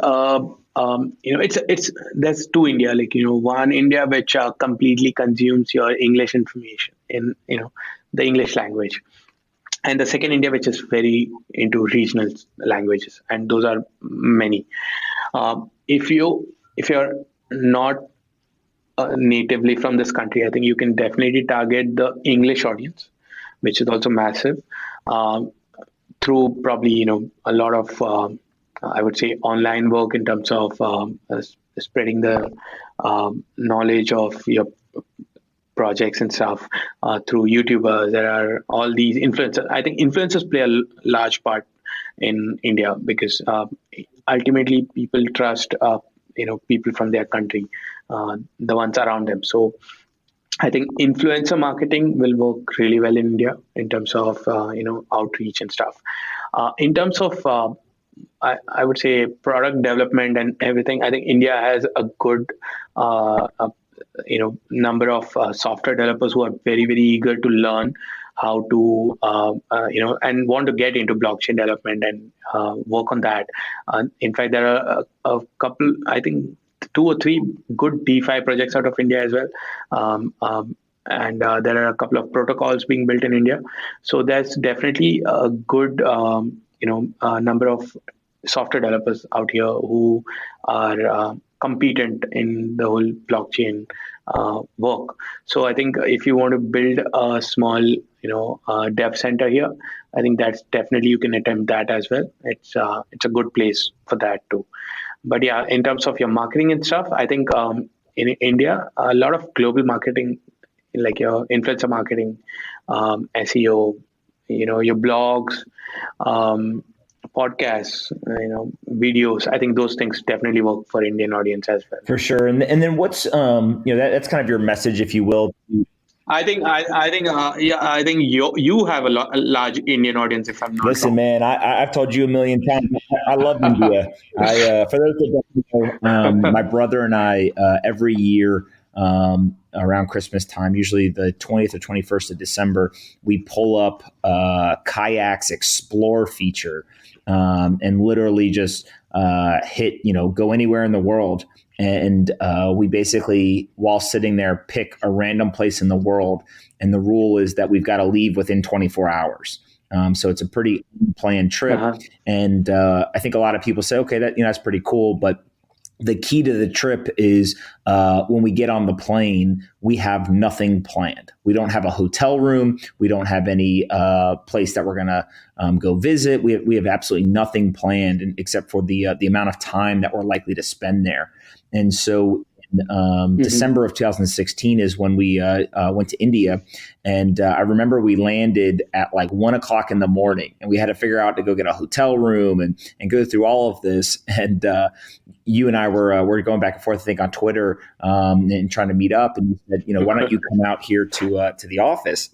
it's there's two India, one India which completely consumes your English information in the English language, and the second India which is very into regional languages, and those are many. If you're not natively from this country, I think you can definitely target the English audience, which is also massive. Through probably a lot of I would say online work in terms of spreading the knowledge of your projects and stuff through YouTubers. There are all these influencers. I think influencers play a large part in India because ultimately people trust people from their country, the ones around them. So I think influencer marketing will work really well in India in terms of outreach and stuff. In terms of I would say product development and everything, I think India has a good number of software developers who are very, very eager to learn how to and want to get into blockchain development and work on that. In fact, there are a couple, I think 2 or 3 good DeFi projects out of India as well. And there are a couple of protocols being built in India. So there's definitely a good number of software developers out here who are competent in the whole blockchain work. So I think if you want to build a small dev center here, I think that's definitely, you can attempt that as well. It's a good place for that too. But yeah, in terms of your marketing and stuff, I think in India, a lot of global marketing, like your influencer marketing, SEO, your blogs, podcasts, videos. I think those things definitely work for Indian audience as well. For sure. And then what's that's kind of your message, if you will. I think you have a large Indian audience, if I'm not Listen, wrong. man, I've told you a million times. I love India. For those that don't know, my brother and I every year around Christmas time, usually the 20th or 21st of December, we pull up Kayak's Explore feature and literally just hit, go anywhere in the world. And we basically, while sitting there, pick a random place in the world. And the rule is that we've got to leave within 24 hours. So it's a pretty planned trip. Uh-huh. And I think a lot of people say, okay, that's pretty cool. But the key to the trip is when we get on the plane, we have nothing planned. We don't have a hotel room. We don't have any place that we're going to go visit. We have absolutely nothing planned except for the amount of time that we're likely to spend there. And so December of 2016 is when we went to India. And I remember we landed at like 1:00 in the morning, and we had to figure out to go get a hotel room and go through all of this. And you and I were going back and forth, I think, on Twitter and trying to meet up. And you said, why don't you come out here to the office?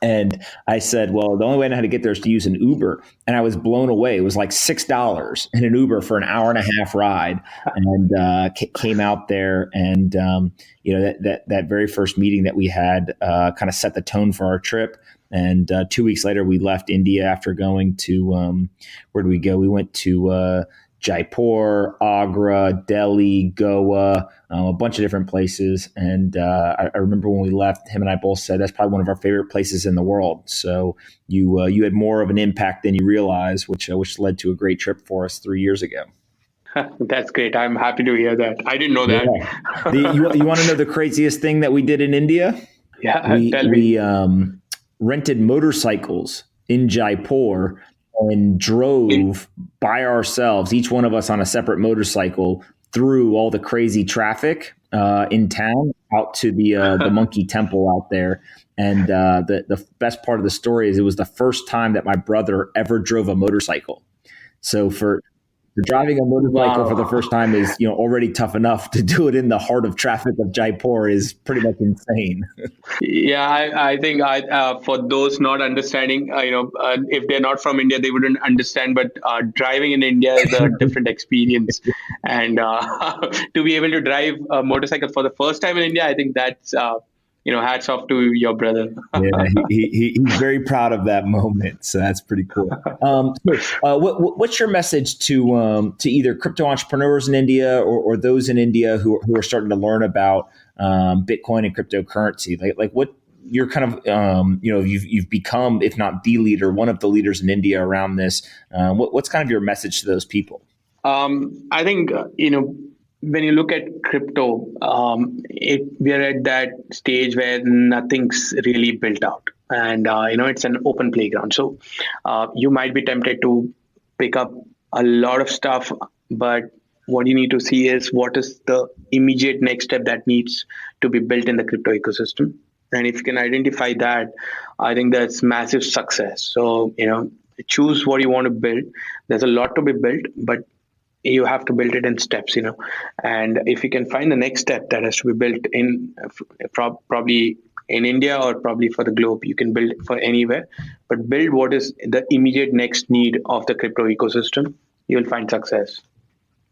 And I said, well, the only way I know how to get there is to use an Uber. And I was blown away. It was like $6 in an Uber for an hour and a half ride, and came out there. And, that very first meeting that we had kind of set the tone for our trip. And 2 weeks later, we left India after going to, where did we go? We went to Jaipur, Agra, Delhi, Goa, a bunch of different places. And I remember when we left, him and I both said that's probably one of our favorite places in the world. So you had more of an impact than you realize, which led to a great trip for us 3 years ago. That's great. I'm happy to hear that. I didn't know that. Yeah. You want to know the craziest thing that we did in India? Yeah, we rented motorcycles in Jaipur and drove by ourselves, each one of us on a separate motorcycle, through all the crazy traffic in town out to the Monkey Temple out there. And the best part of the story is it was the first time that my brother ever drove a motorcycle. So for driving a motorcycle for the first time is already tough enough. To do it in the heart of traffic of Jaipur is pretty much insane. Yeah, I think for those not understanding, if they're not from India, they wouldn't understand. But driving in India is a different experience, and to be able to drive a motorcycle for the first time in India, I think that's hats off to your brother. Yeah, he's very proud of that moment. So that's pretty cool. What's your message to either crypto entrepreneurs in India or those in India who are starting to learn about Bitcoin and cryptocurrency? Like what you're kind of, you've become, if not the leader, one of the leaders in India around this. What's kind of your message to those people? I think, when you look at crypto, we are at that stage where nothing's really built out, and it's an open playground. So you might be tempted to pick up a lot of stuff, but what you need to see is what is the immediate next step that needs to be built in the crypto ecosystem. And if you can identify that, I think that's massive success. So choose what you want to build. There's a lot to be built, but you have to build it in steps, and if you can find the next step that has to be built in probably in India or probably for the globe, you can build it for anywhere, but build what is the immediate next need of the crypto ecosystem. You'll find success.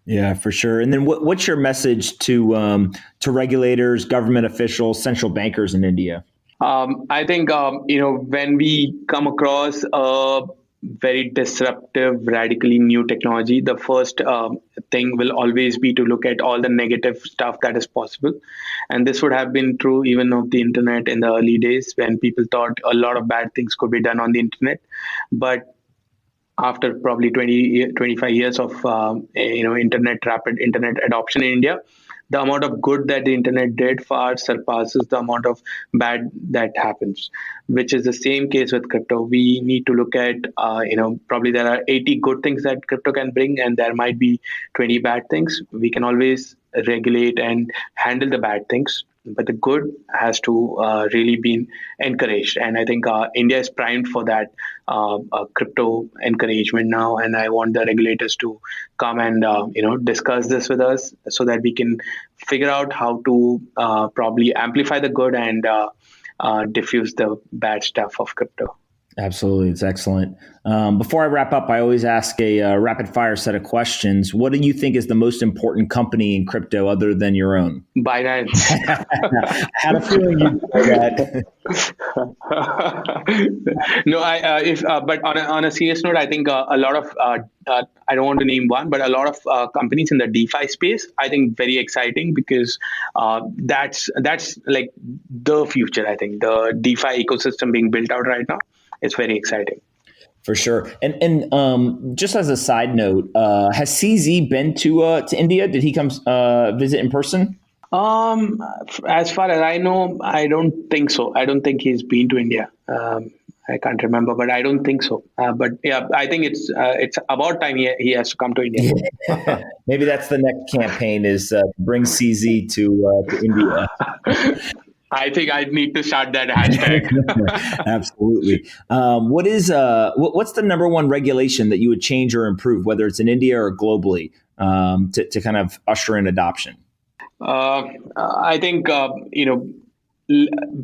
Yeah, for sure. And then what's your message to regulators, government officials, central bankers in India? I think, when we come across very disruptive, radically new technology, the first thing will always be to look at all the negative stuff that is possible. And this would have been true even of the internet in the early days, when people thought a lot of bad things could be done on the internet. But after probably 25 years of rapid internet adoption in India, the amount of good that the internet did far surpasses the amount of bad that happens, which is the same case with crypto. We need to look at, probably there are 80 good things that crypto can bring, and there might be 20 bad things. We can always regulate and handle the bad things, but the good has to really be encouraged. And I think India is primed for that crypto encouragement now. And I want the regulators to come and discuss this with us so that we can figure out how to probably amplify the good and diffuse the bad stuff of crypto. Absolutely. It's excellent. Before I wrap up, I always ask a rapid fire set of questions. What do you think is the most important company in crypto other than your own? Binance. Had a feeling you'd say that. No, but on a serious note, I think a lot of, I don't want to name one, but a lot of companies in the DeFi space, I think very exciting, because that's like the future. I think the DeFi ecosystem being built out right now is very exciting. For sure. And just as a side note, has CZ been to India? Did he come visit in person? As far as I know, I don't think so. I don't think he's been to India. I I can't remember, but I don't think so. But yeah, I think it's about time he has to come to India. Yeah. Maybe that's the next campaign is bring CZ to India. I think I need to start that hashtag. Absolutely. What's the number one regulation that you would change or improve, whether it's in India or globally, to kind of usher in adoption? I think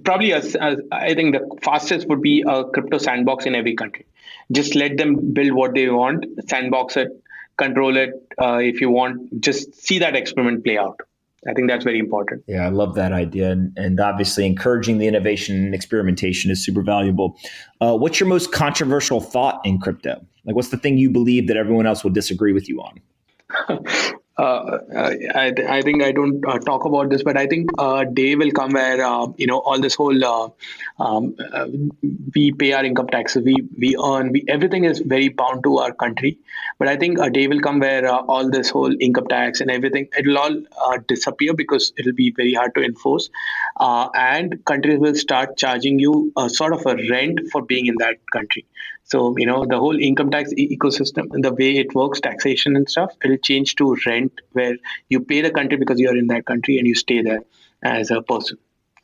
probably I think the fastest would be a crypto sandbox in every country. Just let them build what they want, sandbox it, control it. If you want, just see that experiment play out. I think that's very important. Yeah, I love that idea. And obviously encouraging the innovation and experimentation is super valuable. What's your most controversial thought in crypto? Like, what's the thing you believe that everyone else will disagree with you on? I think I don't talk about this, but I think a day will come where all this whole we pay our income taxes, we earn, everything is very bound to our country. But I think a day will come where all this whole income tax and everything, it'll all disappear because it'll be very hard to enforce, and countries will start charging you a sort of a rent for being in that country. So, the whole income tax ecosystem and the way it works, taxation and stuff, it'll change to rent, where you pay the country because you're in that country and you stay there as a person.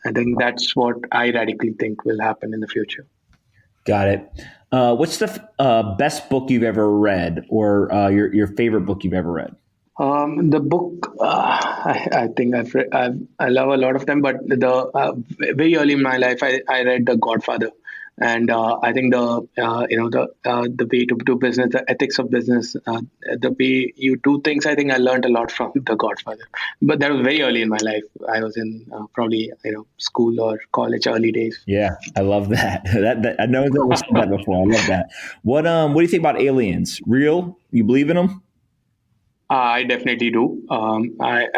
I think that's what I radically think will happen in the future. Got it. What's the best book you've ever read, or your favorite book you've ever read? The book, I think I've read, I love a lot of them, but very early in my life, I read The Godfather. And I think the way to do business, the ethics of business, the way you do things, I think I learned a lot from The Godfather. But that was very early in my life. I was in probably school or college, early days. Yeah, I love that. that I know I've said that before. I love that. What do you think about aliens? Real? You believe in them? I definitely do.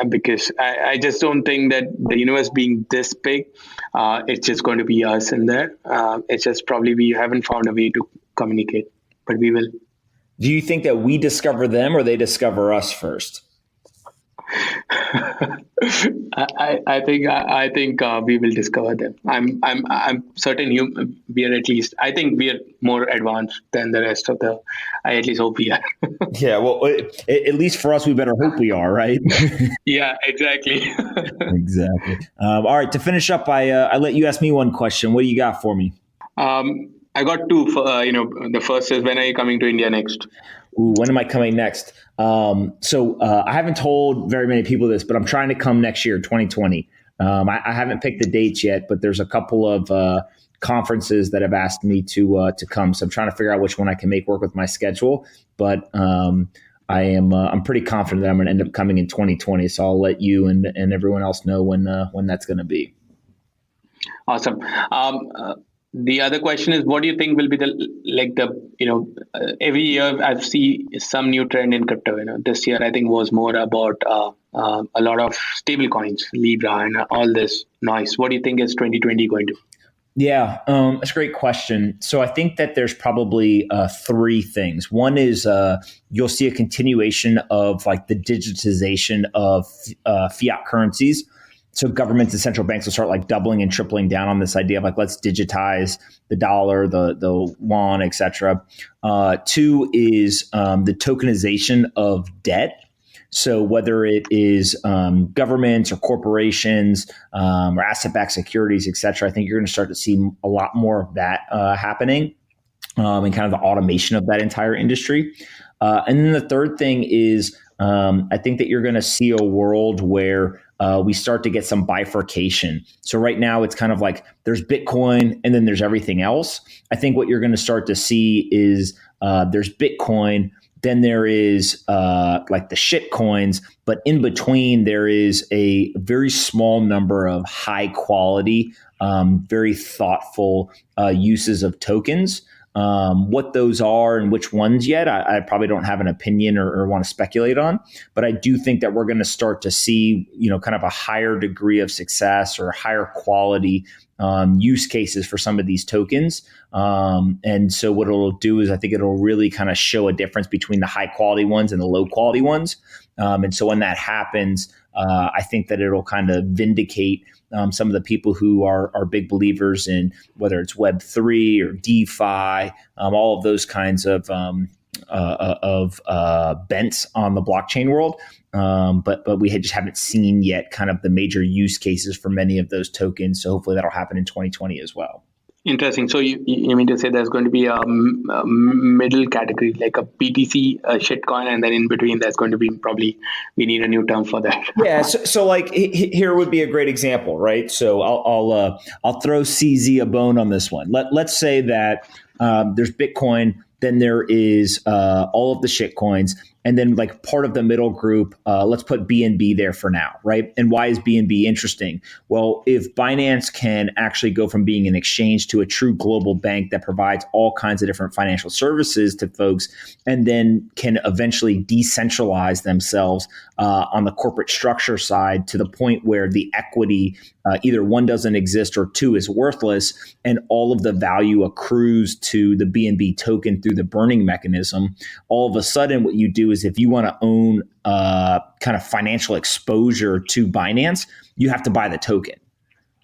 Because I just don't think that the universe being this big, it's just going to be us in there. It's just probably we haven't found a way to communicate, but we will. Do you think that we discover them or they discover us first? I think we will discover them. I'm certain we are at least. I think we are more advanced than the rest of the. I at least hope we are. Yeah, well, at least for us, we better hope we are, right? Yeah, exactly. Exactly. All right. To finish up, I let you ask me one question. What do you got for me? I got two. The first is, when are you coming to India next? Ooh, when am I coming next? So I haven't told very many people this, but I'm trying to come next year, 2020. I haven't picked the dates yet, but there's a couple of conferences that have asked me to come. So I'm trying to figure out which one I can make work with my schedule. But I'm pretty confident that I'm going to end up coming in 2020. So I'll let you and everyone else know when that's going to be. Awesome. The other question is, what do you think will be every year I see some new trend in crypto. This year I think was more about a lot of stable coins, Libra, and all this noise. What do you think is 2020 going to? Yeah, that's a great question. So I think that there's probably three things. One is you'll see a continuation of like the digitization of fiat currencies. So governments and central banks will start like doubling and tripling down on this idea of like, let's digitize the dollar, the yuan, et cetera. Two is the tokenization of debt. So whether it is governments or corporations or asset-backed securities, et cetera, I think you're going to start to see a lot more of that happening and kind of the automation of that entire industry. And then the third thing is I think that you're going to see a world where we start to get some bifurcation. So right now it's kind of like there's Bitcoin and then there's everything else. I think what you're going to start to see is there's Bitcoin, then there is like the shit coins, but in between there is a very small number of high quality, very thoughtful uses of tokens. What those are and which ones yet, I probably don't have an opinion or want to speculate on, but I do think that we're going to start to see, kind of a higher degree of success or higher quality use cases for some of these tokens. And so what it'll do is I think it'll really kind of show a difference between the high quality ones and the low quality ones. And so when that happens, I think that it'll kind of vindicate some of the people who are big believers in whether it's Web3 or DeFi, all of those kinds of bents on the blockchain world. But we just haven't seen yet kind of the major use cases for many of those tokens. So hopefully that'll happen in 2020 as well. Interesting. So you mean to say there's going to be a middle category, like a BTC, a shitcoin, and then in between there's going to be probably, we need a new term for that. Yeah. So like here would be a great example, right? So I'll throw CZ a bone on this one. Let's say that there's Bitcoin, then there is all of the shit coins, and then like part of the middle group, let's put BNB there for now, right? And why is BNB interesting? Well, if Binance can actually go from being an exchange to a true global bank that provides all kinds of different financial services to folks, and then can eventually decentralize themselves on the corporate structure side to the point where the equity, either one doesn't exist or two is worthless, and all of the value accrues to the BNB token through the burning mechanism, all of a sudden what you do is if you want to own kind of financial exposure to Binance, you have to buy the token,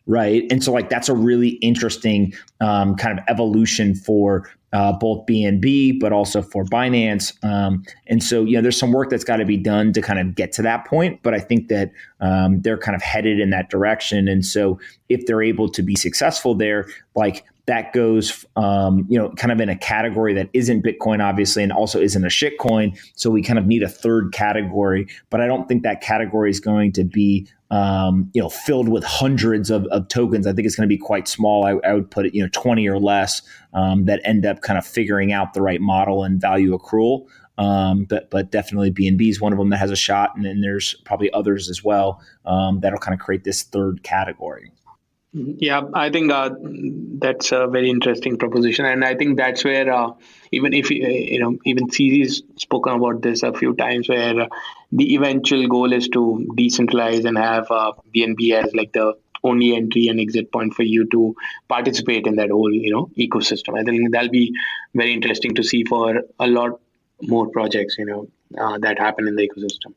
right? And so like that's a really interesting kind of evolution for both BNB, but also for Binance. And so, there's some work that's got to be done to kind of get to that point, but I think that they're kind of headed in that direction. And so if they're able to be successful there, like that goes, kind of in a category that isn't Bitcoin, obviously, and also isn't a shitcoin. So we kind of need a third category, but I don't think that category is going to be, filled with hundreds of tokens. I think it's going to be quite small. I would put it, 20 or less that end up kind of figuring out the right model and value accrual. But definitely BNB is one of them that has a shot. And then there's probably others as well that'll kind of create this third category. Yeah, I think that's a very interesting proposition, and I think that's where even if even CZ's spoken about this a few times, where the eventual goal is to decentralize and have BNB as like the only entry and exit point for you to participate in that whole ecosystem. I think that'll be very interesting to see for a lot more projects that happen in the ecosystem.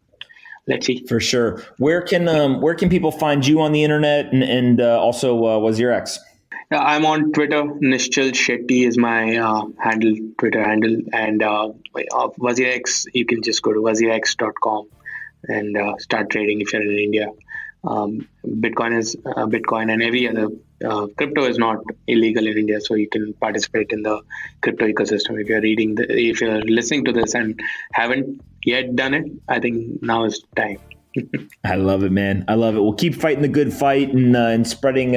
Let's see. For sure. Where can people find you on the internet and also WazirX? I'm on Twitter. Nischal Shetty is my Twitter handle. And WazirX, you can just go to wazirx.com and start trading if you're in India. Bitcoin and every other crypto is not illegal in India, so you can participate in the crypto ecosystem. If you're listening to this and haven't yet done it, I think now is time. I love it, man. I love it. We'll keep fighting the good fight and spreading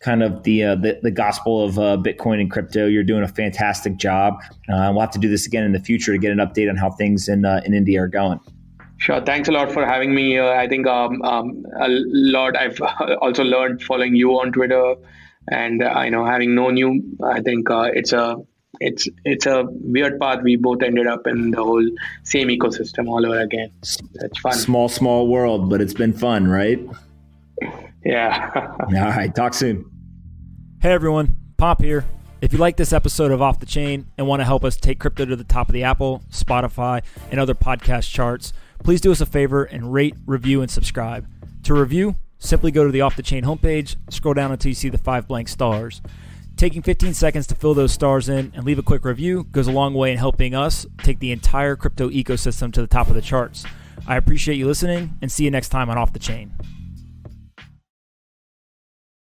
kind of the gospel of Bitcoin and crypto. You're doing a fantastic job. We'll have to do this again in the future to get an update on how things in India are going. Sure. Thanks a lot for having me. I think a lot I've also learned following you on Twitter, and having known you, I think it's a weird path. We both ended up in the whole same ecosystem all over again. It's fun. Small world, but it's been fun, right? Yeah. All right. Talk soon. Hey everyone, Pomp here. If you like this episode of Off the Chain and want to help us take crypto to the top of the Apple, Spotify, and other podcast charts, please do us a favor and rate, review, and subscribe. To review, simply go to the Off the Chain homepage, scroll down until you see the 5 blank stars. Taking 15 seconds to fill those stars in and leave a quick review goes a long way in helping us take the entire crypto ecosystem to the top of the charts. I appreciate you listening and see you next time on Off the Chain.